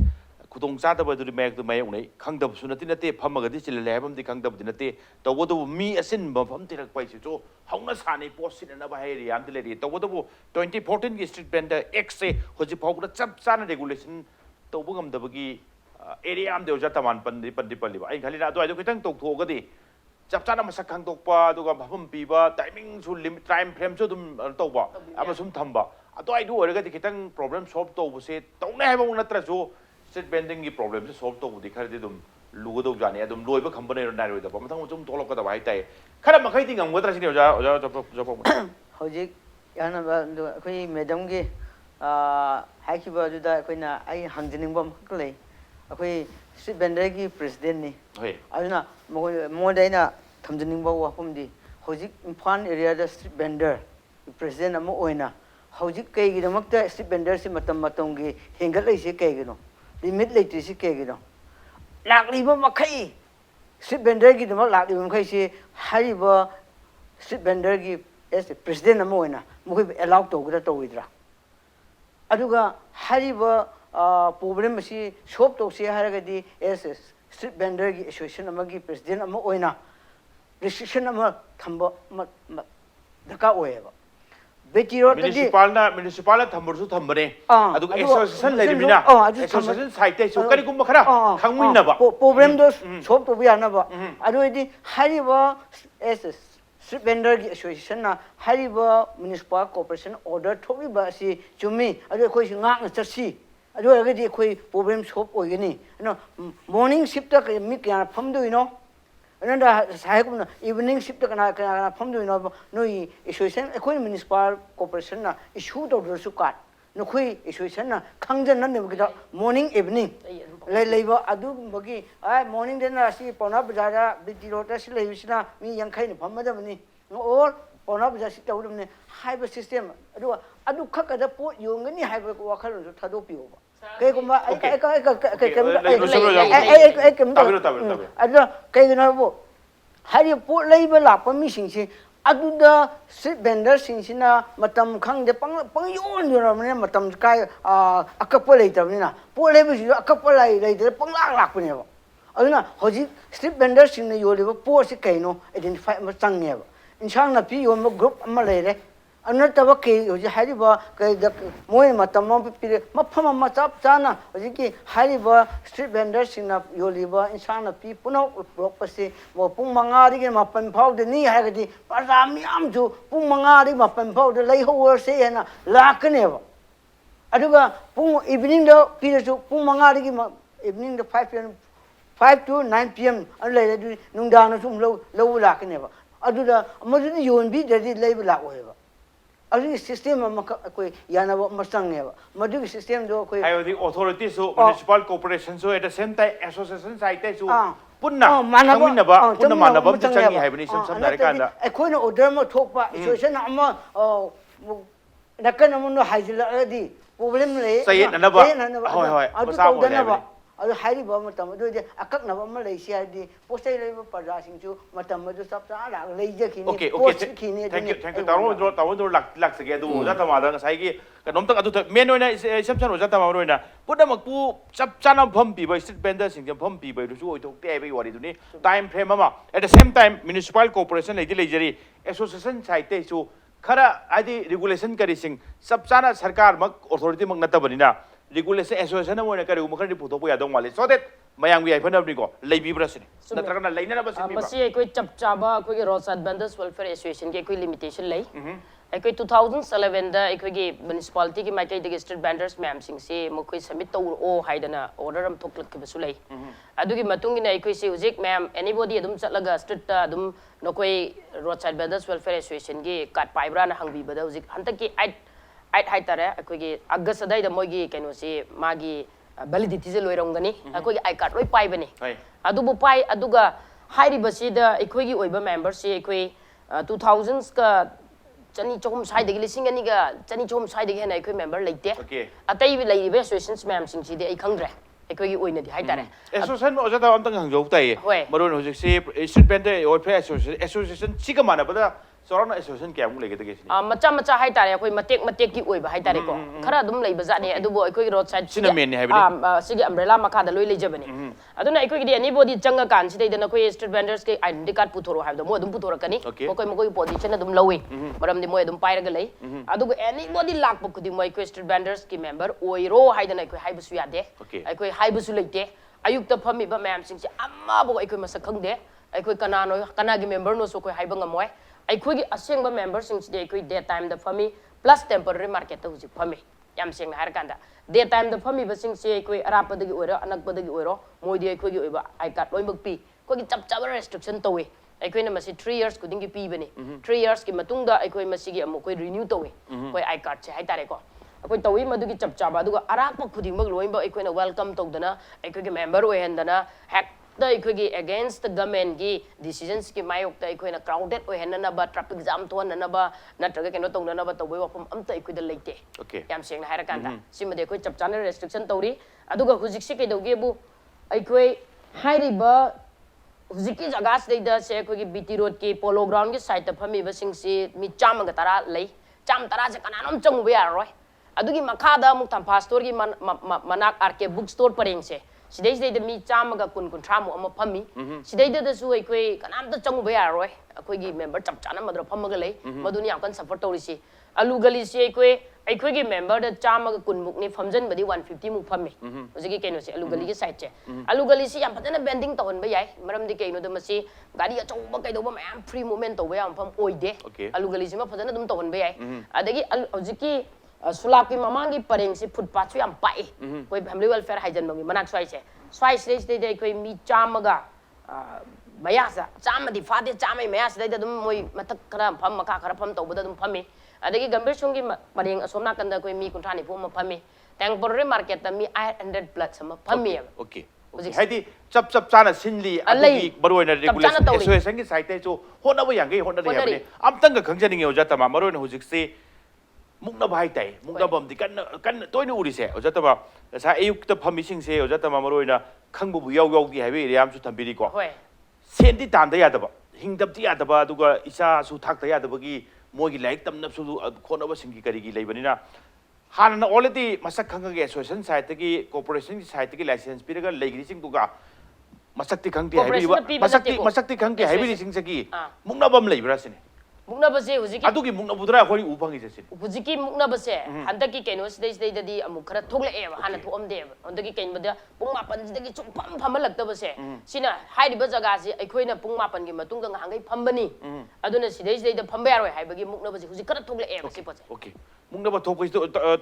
khutong cha da ba du mek du mai unai khang da su na ti na te pham ga di chil le bam di khang da di na te to wo du mi asin ba pham ti rak pai si cho hong na sa ni post sin na ba hai ri am ti le ri to wo du 2014 gi street vendor x se ho ji phau da chap cha na regulation to bu ngam da ba gi area am de ja taman pan di ba ai khali na do ai do kitang tok tho ga di chap cha na ma sak khang tok pa du ga pham pi ba timing su limit time frame su dum to ba ama sum tham ba ado ai du ga di kitang problem solve to bu se to na hai ba na tra jo street vending की problem से solve तो बुद्धि खर दे तुम लुगो तो जाने है तुम लोई पर कंपनी रन रही हो तो मतलब तुम तोलो का दवाई ताई खरा मखाई तिंग हम गुतरा सिने जब हौजिक याना कोई मैडम के हाई की बात जुदा कोई ना आई हंजनिंग बम कले कोई street vendor की president ने अजना मोदे ना थमजनिंग बम वापम दी हौजिक इम्फान एरिया द street vendor president अमो ओइना हौजिक कई की दमकता street vendor से मतम की हेंगल ऐसे कई की नो limit लेते से क्या गिरो लाकड़ी में मखाई street vendor की दमक लाकड़ी में मखाई से हरी वो street vendor की ऐसे president नमो है ना मुझे allow तो गुरा तो इधरा अदुगा हरी वो problem से shop तो से हर गदी ऐसे street vendor की association नमक की president नमो है ना restriction नमक थम्बो धक्का हुए है municipal na thambursu thambane adu association le bina association site te su kari kum khara khangmin na ba problem do sob to biya na ba adu edi hari ba street vendor gi association na hari ba municipal corporation order thobi ba si chumi adu khoi ngak na chasi adu ga di khoi problem sob oigini no morning shift ta mi kya pham do ino ananda sahaykum evening shift kana pham do no no association ekoi municipal corporation na issue to su kat no khoi association na khangjan na ne ga morning evening leiba adu bagi ai morning den na si pona bazara biji rota si leibisna mi yankhai ne pham da bani or pona bazar si tawdum ne haiba system adu khaka da po yongani haiba wakhal su thado piyo ba kai kuma ada kai gana bo hari po lai ba la pa mi sing si adu da street vendor sing sina matam khang de pang yon yo ne matam kai akap lai ta ni na po lai bi akap lai de pang lak pa ne ba aduna hoji street vendor sing ne yo le ba po si kai no identify ma chang ne ba insang na pi yo ma group amma lai le another के होजी हारिबा के मोय मतम पिरे मफम म चप चाना होजी कि हारिबा स्ट्रीट वेंडर सिंना योलिबा इंसान पि पुनो ब्लॉक पसे वो पुंग मंगारी के मपन फाउ दे नि हागदि पाराम याम जो पुंग मंगारी मपन फाउ दे लै होवर से हैना लाकनेबा अदुगा पुंग इवनिंग दो पिरे जो पुंग मंगारी के इवनिंग दो 5 pm 5 to 9 pm अन लै दु नुंदान सुम लो लाकनेबा अदुदा मजुनि योनबी ददि लैब लाओयबा अभी सिस्टम में कोई याना वो मस्तांग है मधु की सिस्टम जो कोई I think authority so municipal corporation so at the same time association site so पुन्ना मानबा पुन्ना मानबा चंगी है बनी सब दारे कांदा अखोन ऑर्डर में थोपा एसोसिएशन अमा नकन अमुन हाइजिलदी प्रॉब्लम ले सही ननबा होय होय मसा बोले अदु हारिबा मतम अदु जे अककनबा म लैसि आदि पोस्टै लैब प्रजा सिंचु मतम अदु सब चा ला लैजे खिनि ओके ओके थैंक यू तारो लाक सके अदु जा तमादा ngasai gi kanom tak adu men oina exception ja tama roina pudamak pu chap chana pham pi bai street vendor sing pham pi bai ru oi tok te bai wari duni time frame ama at the same time municipal corporation lei lejari association site te chu khara adi regulation kari sing chap chana sarkar mak authority mak natabani regulation association mo na kari umakar di puto po yadong wali so that mayang wi iphone abri ko leibi brasin natraga na leina na ba sin masi ai koi chap chaba koi roadside vendors welfare association ke koi limitation lei ai koi 2011 da ai koi gi municipality ki mai kai de street vendors ma'am sing se mo koi submit to o haidana order am thoklat ke basu lei adu gi matung ina ai koi se hujik ma'am anybody adum chatlaga street ta adum no koi roadside vendors welfare association gi kat paibra na hangbi bada hujik hantak ki ai haitare koi gi august adai da moi gi keno se magi validity je loirongani koi gi ai card loi pai bani adu bu pai aduga hairi basi da koi gi oiba member se koi 2000s ka chani chom sai de lising ani ga chani chom sai de hena koi member leite atai bi lei be associations ma'am sing si de ai khangre koi gi oina di haitare association oja ta amtang hangjau tai maron hojik se street vendor or fair association chiga mana bada Sorana association kaya mung lagi tadi sini. Macam macam hai tare koi matek ki oi ba hai tare ko khara dum lei bazat ne adu bo koi roadside Sina main ni hai bini. Sigi umbrella makha da loi lei jabani aduna koi di anybody changa kan sidai dana koi street vendors ke identity card puthoro hai do mo dum puthoro kani ko koi mo koi position dum lawi maram di mo dum pai raga lei adu anybody lak bu kudi mo koi street vendors ki member oi ro hai dana koi hai busu yade koi hai busu leite ayuk ta phami ba mayam sing si amma bo koi masak khangde koi kana gi member no so koi hai ba ngamoi ꯑꯩꯈꯣꯏꯒꯤ ꯑꯁꯦꯡꯕ ꯃꯦꯝꯕꯔꯁꯤꯡꯁꯤꯗꯤ ꯑꯩꯈꯣꯏ ꯗꯦ ꯇꯥꯏꯝꯗ ꯐꯝꯃꯤ ꯄ꯭ꯂꯁ ꯇꯦꯝꯄꯔꯔꯤ ꯃꯥꯔꯀꯦꯠꯇ ꯍꯧꯖꯤꯛ ꯐꯝꯃꯤ ꯌꯥꯝ ꯁꯦꯡꯅ ꯍꯥꯏꯔꯀꯥꯟꯗ ꯗꯦ ꯇꯥꯏꯝꯗ ꯐꯝꯃꯤꯕꯁꯤꯡꯁꯦ ꯑꯩꯈꯣꯏ ꯑꯔꯥꯞꯄꯗꯒꯤ ꯑꯣꯏꯔꯣ ꯑꯅꯛꯄꯗꯒꯤ ꯑꯣꯏꯔꯣ ꯃꯣꯏꯗꯤ ꯑꯩꯈꯣꯏꯒꯤ ꯑꯣꯏꯕ ꯑꯥꯏ ꯀꯥꯔꯗ ꯂꯣꯏꯅꯃꯛ ꯄꯤ ꯑꯩꯈꯣꯏꯒꯤ ꯆꯞ ꯆꯥꯕ ꯔꯦꯁꯇ꯭ꯔꯤꯛꯁꯟ ꯇꯧꯏ ꯑꯩꯈꯣꯏꯅ ꯃꯁꯤ 3 years ꯈꯨꯗꯤꯡꯒꯤ ꯄꯤꯕꯅꯤ 3 years ꯒꯤ ꯃꯇꯨꯡꯗ ꯑꯩꯈꯣꯏ ꯃꯁꯤꯒꯤ ꯑꯃꯨꯛ ꯑꯩꯈꯣꯏ ꯔꯤꯅ꯭ꯌꯨ ꯇꯧꯏ ꯑꯩꯈꯣꯏ ꯑꯥꯏ ꯀꯥꯔꯗꯁꯦ ꯍꯥꯏꯇꯥꯔꯦꯀꯣ ꯑꯩꯈꯣꯏ ꯇꯧꯏ ꯃꯗꯨꯒꯤ ꯆꯞ ꯆꯥꯕ ꯑꯗꯨꯒ ꯑꯔꯥꯞꯄ ꯈꯨꯗꯤꯡꯃꯛ ꯂꯣꯏꯅꯃꯛ ꯑꯩꯈꯣꯏꯅ ꯋꯦꯜꯀꯝ ꯇꯧꯗꯅ ꯑꯩꯈꯣꯏꯒꯤ ꯃꯦꯝꯕꯔ ꯑꯣꯏꯍꯟꯗꯅ ꯍꯦꯛ ꯑꯩꯈꯣꯏꯒꯤ ꯑꯦꯒꯦꯟꯁ ꯗ ꯒꯃꯦꯟꯒꯤ ꯗꯤꯁꯤꯖꯟꯁꯀꯤ ꯃꯥꯌꯣꯛꯇ ꯑꯩꯈꯣꯏꯅ ꯀ꯭ꯔꯥꯎꯗꯦꯗ ꯑꯣꯏꯍꯟꯅꯅꯕ ꯇ꯭ꯔꯥꯐꯤꯛ ꯖꯥꯝ ꯊꯣꯛꯍꯟꯅꯅꯕ ꯅꯠꯇ꯭ꯔꯒ ꯀꯩꯅꯣ ꯇꯧꯅꯅꯕ ꯇꯧꯕꯒꯤ ꯋꯥꯐꯝ ꯑꯝꯇ ꯑꯩꯈꯣꯏꯗ ꯂꯩꯇꯦ ꯌꯥꯝ ꯁꯦꯡꯅ ꯍꯥꯏꯔꯀꯥꯟꯗ ꯁꯤꯃꯗꯤ ꯑꯩꯈꯣꯏ ꯆꯞ ꯆꯥꯅ ꯔꯦꯁꯇ꯭ꯔꯤꯛꯁꯟ ꯇꯧꯔꯤ ꯑꯗꯨꯒ ꯍꯧꯖꯤꯛꯁꯤ ꯀꯩꯗꯧꯒꯦꯕꯨ ꯑꯩꯈꯣꯏ ꯍꯥꯏꯔꯤꯕ ꯍꯧꯖꯤꯛꯀꯤ ꯖꯒꯥꯁꯤꯗꯩꯗ ꯁꯦ ꯑꯩꯈꯣꯏꯒꯤ ꯕꯤꯇꯤ ꯔꯣꯗꯀꯤ ꯄꯣꯂꯣ ꯒ꯭ꯔꯥꯎꯟꯒꯤ ꯁꯥꯏꯠꯇ ꯐꯝꯃꯤꯕꯁꯤꯡꯁꯤ ꯃꯤ 110 ꯂꯩ 110ꯁꯦ ꯀꯅꯥꯅꯣꯝ ꯆꯪꯉꯨꯕ ꯌꯥꯔꯔꯣꯏ ꯑꯗꯨꯒꯤ ꯃꯈꯥꯗ ꯑꯃꯨꯛ ꯊꯝꯐꯥ ꯁ꯭ꯇꯣꯔꯒꯤ ꯃꯅꯥꯛ ꯑꯥꯔꯀꯦ ꯕꯨꯛ ꯁ꯭ꯇꯣꯔ ꯄꯔꯦꯡꯁꯦ ꯁꯤꯗꯩꯁꯤꯗꯩꯗ ꯃꯤ 100 ꯃꯨꯛ ꯑꯃ ꯐꯝꯃꯤ ꯁꯤꯗꯩꯗꯁꯨ ꯑꯩꯈꯣꯏ ꯀꯅꯥꯝꯇ ꯆꯪꯉꯨꯕ ꯌꯥꯔꯔꯣꯏ ꯑꯩꯈꯣꯏꯒꯤ ꯃꯦꯝꯕꯔ ꯆꯞ ꯆꯥꯅ ꯃꯗꯨꯗ ꯐꯝꯃꯒ ꯂꯩ ꯃꯗꯨꯅꯤ ꯌꯥꯝ ꯀꯟꯅ ꯁꯐꯔ ꯇꯧꯔꯤꯁꯤ ꯑꯂꯨ ꯒꯂꯤꯁꯤ ꯑꯩꯈꯣꯏꯒꯤ ꯃꯦꯝꯕꯔꯗ 110 ꯃꯨꯛꯅꯤ ꯐꯝꯖꯟꯕꯗꯤ 150 ꯃꯨꯛ ꯐꯝꯃꯤ ꯍꯧꯖꯤꯛꯀꯤ ꯀꯩꯅꯣꯁꯦ ꯑꯂꯨ ꯒꯂꯤꯒꯤ ꯁꯥꯏꯠꯁꯦ ꯑꯂꯨ ꯒꯂꯤꯁꯤ ꯌꯥꯝ ꯐꯖꯅ ꯕꯦꯟꯗꯤꯡ ꯇꯧꯍꯟꯕ ꯌꯥꯏ ꯃꯔꯝꯗꯤ ꯀꯩꯅꯣꯗ ꯃꯁꯤ ꯒꯥꯔꯤ ꯑꯆꯧꯕ ꯀꯩꯗꯧꯕ ꯃꯌꯥꯝ ꯐ꯭ꯔꯤ ꯃꯨꯚꯃꯦꯟ ꯇꯧꯕ ꯌꯥꯕ ꯃꯐꯝ ꯑꯣꯏꯗꯦ ꯑꯂꯨ ꯒꯂꯤꯁꯤꯃ ꯐꯖꯅ ꯑꯗꯨꯝ ꯇꯧꯍꯟꯕ ꯌꯥꯏ ꯑꯗꯒꯤ ꯍꯧꯖꯤꯛꯀꯤ ꯁꯨꯂꯥꯞꯀꯤ ꯃꯃꯥꯡꯒꯤ ꯄꯔꯦꯡꯁꯤ ꯐꯨꯠꯄꯥꯠꯁꯨ ꯌꯥꯝ ꯄꯥꯛꯏ ꯑꯩꯈꯣꯏ ꯐꯦꯃꯤꯂꯤ ꯋꯦꯜꯐꯦꯌꯔ ꯍꯥꯏꯖꯟꯕꯒꯤ ꯃꯅꯥꯛ ꯁ꯭ꯋꯥꯏꯁꯦ ꯁ꯭ꯋꯥꯏꯁꯤꯗꯩꯗ ꯑꯩꯈꯣꯏ ꯃꯤ 100ꯒ ꯃꯌꯥꯁꯤꯗ 100ꯗꯤ ꯐꯥꯗꯦ 100ꯒꯤ ꯃꯌꯥꯁꯤꯗꯩꯗ ꯑꯗꯨꯝ ꯃꯣꯏ ꯃꯊꯛ ꯈꯔ ꯐꯝ ꯃꯈꯥ ꯈꯔ ꯐꯝ ꯇꯧꯕꯗ ꯑꯗꯨꯝ ꯐꯝꯃꯤ ꯑꯗꯒꯤ ꯒꯝꯚꯤꯔ ꯁꯤꯡꯒꯤ ꯄꯔꯦꯡ ꯑꯁꯣꯝ ꯅꯥꯀꯟꯗ ꯑꯩꯈꯣꯏ ꯃꯤ 30-40 ꯑꯃ ꯐꯝꯃꯤ ꯇꯦꯝꯄꯣꯔꯔꯤ ꯃꯥꯔꯀꯦꯠꯇ ꯃꯤ 800 ꯄ꯭ꯂꯁ ꯑꯃ ꯐꯝꯃꯤꯌꯦꯕ Okay. Haidi chap chana sinli adugi baruina regulation association ki site chu honaba yangai honari habne amtanga khangjaning ojatama maruina hujikse mukna bhai tai mukna bam di kan toina urise ojatama sa ayuk ta phamising se ojatama maruina khangbu bu yaw yaw gi habi riam su thambiri ko sendi tanda yadaba hingdab ti yadaba aduga isa su thakta yadaba gi mogi laik tamnap su khonaba singi kari gi leibanina हाना ऑलरेडी मसक खंगे एसोसिएशन साइट की कॉर्पोरेशन की साइट की लाइसेंस पीरगा लेगिरी सिंग दुगा मसक्ति खंगती है मसक्ति खंगे हैबिरी सिंग सकी मुक्नाबम लेबरा सिने मुक्नाबसे हुजिकी अदुगी मुक्नाबुद्रा खोई उफंगी से हुजिकी मुक्नाबसे हंदकी केनो सिदैददी अमु खरा थोगले हाना थोअमदे हंदकी केनबदा पुंग मापन सिदगी चुपम फमलक्तबसे सिना हाइरिबा जगासी अखोइना पुंग मापन की मतुंग हांगै फंबनी अदुना सिदैददा फंबा यारोय हाइबगी मुक्नाबसे हुजिक खरा थोगले से पसे ओके मुंगनबा थोपै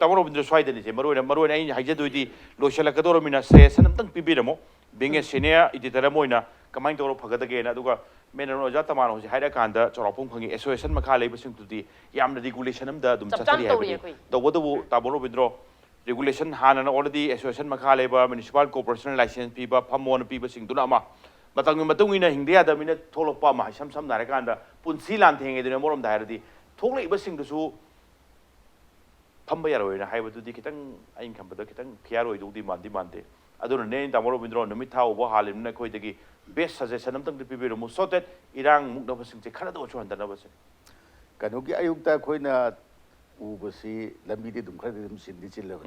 तमरो बिंद्र स्वाइदनि से मरोना आई हाइजदुइदि लोइसलकदोरमिना सेसन अमतंग पिबिरमो बिंग सीनियर एडिटर मोइना कमाइन तोरो फगदगेना दुगा मेनरो जातमान होजि हाइरा कांदा चोरापुंग फंगी एसोसिएशन मखा लेबसिंग तुदि यामना रेगुलेशन अमदा दुम चतरी हाइबि तवदबु ताबरो बिंद्रो रेगुलेशन हाना ऑलरेडी एसोसिएशन मखा लेबा म्युनिसिपल कॉर्पोरेशन लाइसेंस पीबा फमोन पीबसिंग दुना अमा मतंग मतुंगिना हिंदे यादमिना थोलपा मा सम सम नारकांदा पुंसी लांथेंगेदुना मोरम दायरदि थोगलेबसिंग दुसु फंबा यारोइना हाइबदुदि खितंग आइन खंबदा खितंग खियारोइदुदि मानदे अदुना ने तामरो बिंद्रो नमित थाउबो हालिमना खोइदगी बेस्ट सजेशन अमतंग पिबिरो मु सो दैट इरांग मुक्नबसिंग से खरा दो हंदनबसे कनोगी अयुक्ता खोइना उबसी लंबीदि दुम खरा दुम सिंदि चिल्लो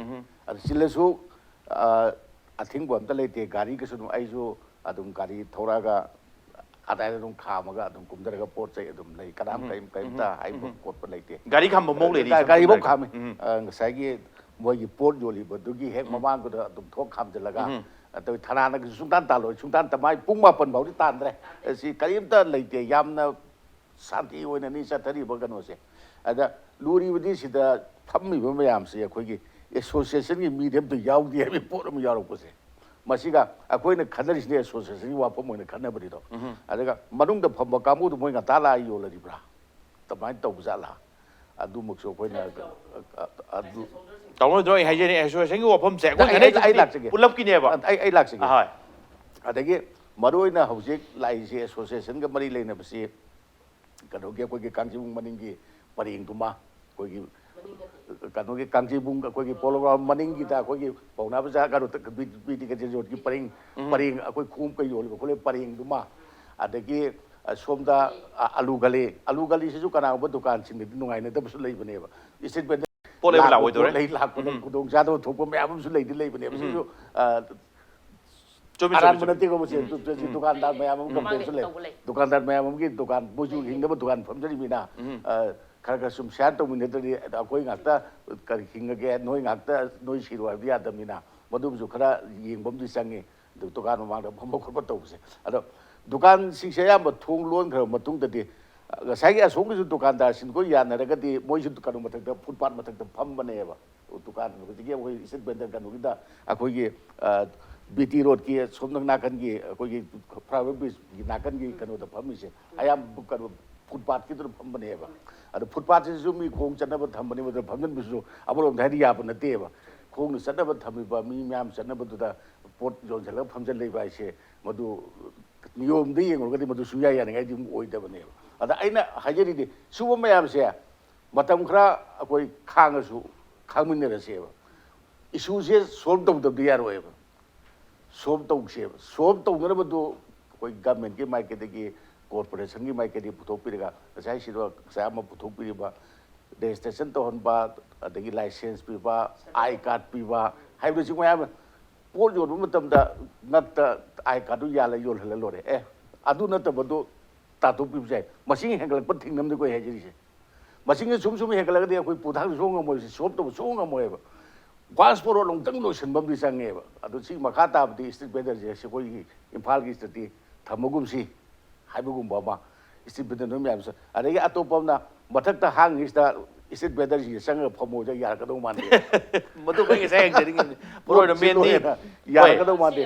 अद चिल्लसु अथिंग बमता लेते गाड़ी कसु आइजो अदुम गाड़ी थोरागा अदाय दुम खामगा अदुम कुमदरगा पोट चाहिँ अदुम नै कनाम काइमता हाइबो कोट पर लेते गाड़ी खाम मोग लेरी गाड़ी बो खामे ngसाइगी मोगी पोट जोली बदुगी हेक ममांग को अदुम थोक खाम जलगा अतो थाना न सुंतान तालो सुंतान तमाई पुंग मापन बाउदी तानद्रे सि करिमता लेते यामना शांति ओइना नि चथरी बगनोसे अदा लूरी बदि सिदा थम्मी बम याम से अखोगी एसोसिएशन की मीडियम तो याउदी है पोट म यारोपसे मसीगा अखोइना खनरिसने एसोसिएशन की वापम मोइना खनबदि दो अदगा मनुंग द फम कामु दु मोइगा ताला योलरिब्रा तमाई तौजाला अदु मुक्सो खोइना अदु तौनो द्रोइ हाइजेने एसोसिएशन की वापम से आई लाक्सगे पुलप किनेबा आई लाक्सगे हाय अदगे मरोइना हौजिक लाइसे एसोसिएशन का मरी लेना बसी कनोगे कोई कांजीबुंग मनिंगी परिंगदुमा कोई कनोगे कांजीबुंग कोई पोलोग्राम मनिंगी ता कोई पौना बजा करो बीटी के जोट की परिंग कोई खूम कई योल कोले परिंगदुमा अदगे somda alu gali sisu kana ba dukan sing ni nungai na da su lei bane ba street vendor Polai ba lawai dore lei lak ko kudong sa do thok ba am su lei di lei bane ba sisu Chomi aran chomi. bana ti ko mo si dukandar mayam am kam su lei dukandar mayam am ki dukan boju hingda ba dukan pham jari mina khara sum share to min de da koi ngakta kar hinga ge noi ngakta noi sirwa bia da mina madum ju khara yeng bom ji sangi dukan ma da phom ko to se ado dukan sing se yam thong lon khara matung da di sai ga song ju dukandar sin ko ya na ga di moi ju dukan matak da footpath matak da pham bane ba dukan ko ji ge koi isit bender kan gi da akoi ge BT road ki somnang nakan gi koi gi private bus gi nakan gi kan da pham se ayam kan footpath ki dur pham bane ba ado footpath se mi khong chana ba tham bane ba pham jan bisu abro dhari ya ba na te ba khong ni chana ba thami ba mi myam chana ba du da pot jon jala pham jan lei ba se madu niyom de yeng ga di madu suya ya ngai di oi da bane ba ada aina hajeri de suba myam se matam khra akoi khang su khangmin ne se ba issue se solve dau da ya ro ba solve dau se solve dau na ba du koi government ki mai ke de ki corporation ki mai ke di puthok piriga sai siro sa ma puthok piriba registration to hon ba adagi license pi ba I card pi ba hai bu sing ma pol yo bu matam da nat I card du ya la yol hala lore adu na ta bodu ta tu pi sai masing hengal pat thing nam de ko he jiri se masing sum sum hengal ga de koi puthak so ngam mo se sop to so ngam mo ba gas poro long tang lo sin bam di sang e ba adu si ma kha ta di street vendor je se koi imphal gi state thamagum si haibugum bama street vendor no myam sa adagi atopam na mathak ta hang is da street vendor ji sang phomo ja yar ka do man de Madu ba ngi sai ngari ngi. Puro na men ni. yar ka do man de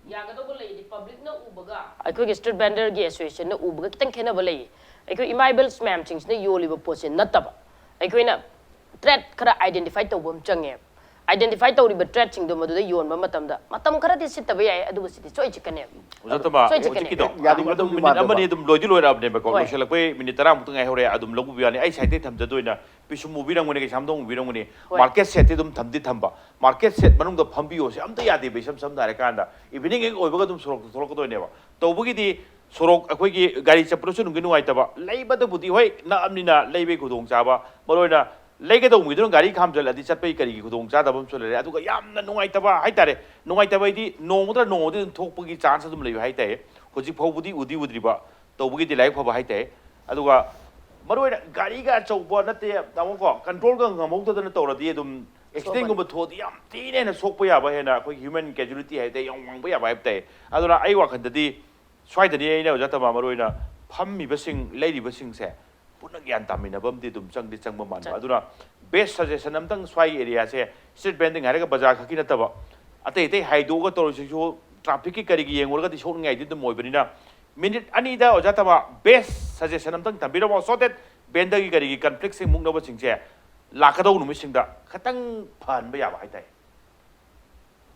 ya ga do lei di public na ubaga ai street vendor gi association na ubaga kitang khena ba lei ai imaible smam things na yoli ba posin nataba ai na threat khara identify to bom change identify to riba threat sing do madu da yon ba matam khara di sit ba yai adu sit choi chikane Uzata ma ojiki do. Adum minit amani adum loji loira abne ba ko shalak pe minit tara mutung ai hore adum logu biani ai site tham jadoi na pisu movie rang ngone ke samdong movie rang ngone market set dum thamdi thamba market set manung do phambi o se amta yade be sam dare kanda evening ek oibaga dum sorok do ne ba to bugi di sorok akoi gi gari chapro su nungi nuai taba leiba da budi hoi na amni na leibe khudong chaba maroi लेके तो मुझे गाड़ी खाम चल अदी चट पे करी खुदोंग चा दबम चले अदुगा यामना नुंगाई तबा हाय तारे नुंगाई तबा इदी नोंगदा नोंगदि थोकपगी चांस अदुम लेबे हाय ताए होजि फौबुदी उदी उद्रिबा तौबुगी दिलाइ फबा हाय ताए अदुगा मरोय गाड़ी गा चौबा नते दामको कंट्रोल गा ngमौददन तौरदि अदुम एक्सीडेंट गुब थोदि याम तीने न सोकपा याबा हेना कोई ह्यूमन कैजुअलिटी हाय ताए यंग वांगबा याबा हाय ताए अदुना आई वाखनदि स्वाइदनि एना जतबा मरोयना फम्मिबसिंग लेरिबसिंग से पुनः ज्ञान तामिनबम दि दुम चंग दि चंग मान अदुना बेस्ट सजेशन अमतंग स्वाई एरिया से स्ट्रीट बेंडिंग हारेगा बाजार खकी नतबा अते अते हाइदोगा तोरसिसु ट्रैफिक की करिगी येंगोरगा दि सोन ngai दि दुम मोइबनिना मिनिट अनि दा ओजा तबा बेस्ट सजेशन अमतंग तबिरबो सो दैट बेंडर की करिगी कॉन्फ्लिक्ट सिंग मुंगनबो सिंगसे लाखदौ नुमिसिंगदा खतंग फानबा याबा हाइताय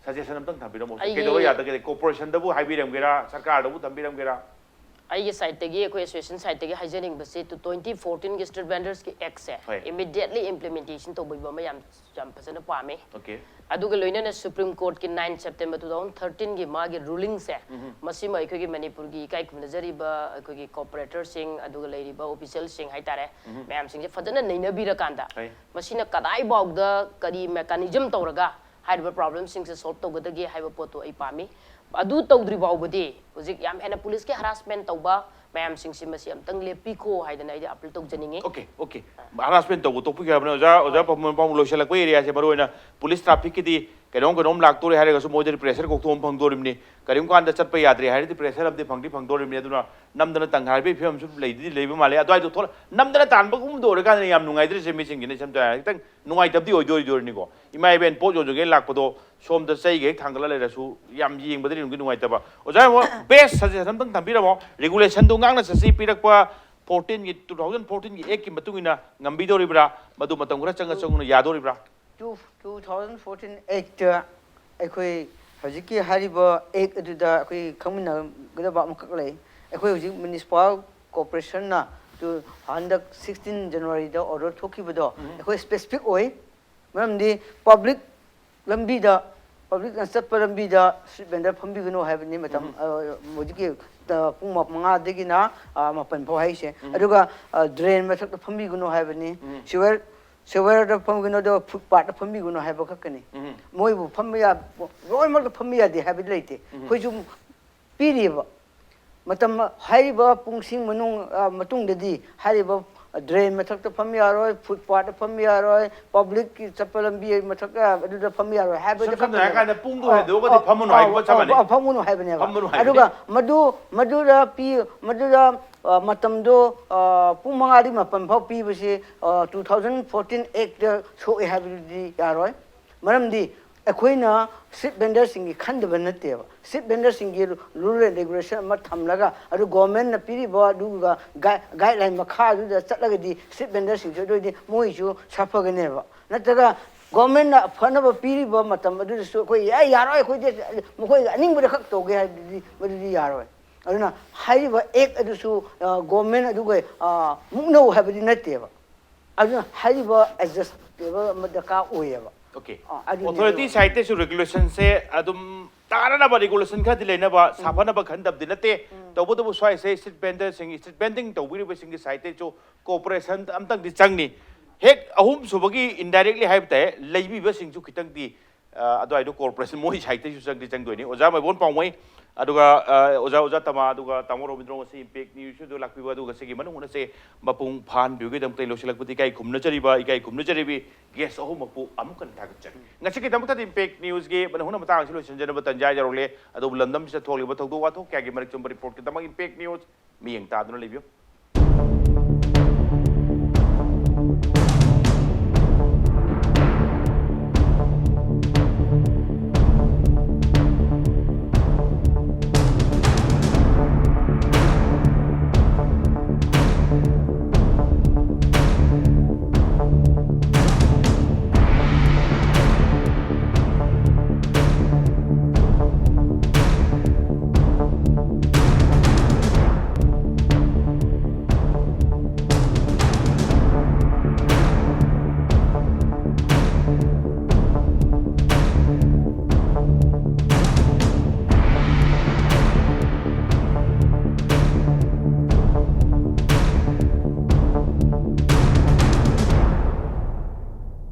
सजेशन अमतंग तबिरबो केदो यादा के कॉर्पोरेशन दबु हाइबिरमगेरा सरकार दबु तबिरमगेरा आई साइड तगी कोई एसोसिएशन साइड तगी हाइजनिंग बसे टू 2014 के स्ट्रीट वेंडर्स की एक्ट से इमीडिएटली इंप्लीमेंटेशन तो बइबा में याम फसना पामे ओके अदुगा लोइना सुप्रीम कोर्ट की 9 सितंबर 2013 की मागे रूलिंग से मसिमा अखोगी मणिपुर की इकाई खुनजरीबा अखोगी कॉर्पोरेटर सिंग अदुगा लेरिबा ऑफिशियल सिंग हाइतारे मैम सिंग फजना नैनबीरा कांदा मसिना कदाई बाउदा करी मैकेनिज्म तौरगा हाइबा प्रॉब्लम सिंग से सॉल्व तौगदगी हाइबा पोतो आई पामी अदु तौद्रि बाउबदि हुजिक याम हेना पुलिस के हरासमेंट तौबा मैम सिंग सि मसि अमतंग लेपिखो हाइदना आइदि अपील तौजनिंगे ओके ओके हरासमेंट तौबो टॉपिक है ओजा ओजा पम लोइसलक एरिया से मरोइना पुलिस ट्रैफिक की कनोम लाक्तोरे हारेगसु मोदि प्रेशर कोक्तोम फंगदोरिमनि करिम कांद चटप याद्रे हारिदि प्रेशर अबदि फंगदोरिमनि अदुना नमदना तंगारबे फियम सु लेदि लेबे माले अदवाइदो थोल नमदना तानबगुम दोरे कान याम नुंगाइद्रे से मिसिंगिने समजा तंग नुंगाइदबदि ओइदोरिनिको इमा इवेंट पो जोजोगे लाकपदो सोमदा चैगे थांगला लेरसु याम यिंगबदि नुंगि नुंगाइतबा ओजा बेस्ट सजेशन तंग थंबिरमो रेगुलेशन दो गांगना ससि पिरकपा 14 की 2014 की एक की मतुंगिना ngambidoribra madu matang khura changa changuna yadoribra 2014 act अखोई हजिकी हारिबा एक अदुदा अखोई खमिना गदबा मखक लई अखोई हजि म्युनिसिपल कॉर्पोरेशन ना तो हंदक 16 जनवरी दा ऑर्डर थोखिबदो अखोई स्पेसिफिक ओय मरमदि पब्लिक लंबी दा public na sat parambi da street vendor phambi gano haibani matam mojiki pung manga degi na mapan pho haise aduga drain mathak da phambi gano haibani sewer da phambi gano da footpath da phambi gano haiba khakani moi bu phambi ya roi mal da phambi ya de habi leite khoi jum piriba matam haiba pungsing manung matung dadi haiba drain mathak da phambi aroi footpath da phambi aroi public ki chapalambi mathak da phambi aroi haiba da khakani ka na pung du he do ga di phamun hai ba chamani phamun hai bane aduga madu da pi madu da matam do pung manga di mapan phau pi base 2014 act da so e habi yaroi maram di akoina street vendor singi khandaba natte ba street vendor singi rule and regulation ma thamlaga adu government na piri ba du ga guideline makha du da chatlaga di street vendor sing jo di moi ju sapagane ba nataga government na phanaba piri ba matam adu so koi ya yaroi koi de mokoi aning bada khak toge ha di madu yaroi aduna hai ba ek adu su government adu ga mukno ha ba di natte ba aduna hai ba adjust ba madaka oye ba Okay. Authority side to regulation say adum tarana ba regulation kha dilena ba sapana ba khandab dinate tobo tobo swai say street vendor sing street vending to biri ba sing side to cooperation amtang di changni hek ahum subagi indirectly haibta leibi ba sing chu khitang di ado ai do corporation moi side to chang di chang doini oja Maibon Phaomei aduga oja tama aduga tamo Robindro se impact news do lakpi ba aduga se gi manung na se mapung phan bi gi dam tei losilak puti kai khumna chari ba ikai khumna chari bi guest ahum mapu amukan thak chang ngasi ki dam ta impact news ge ban huna mata ang solution jana ba tanjai jarole adu landam se tholi ba thok do wa thok kya gi marik chum report ki dam impact news mi yang ta do le bio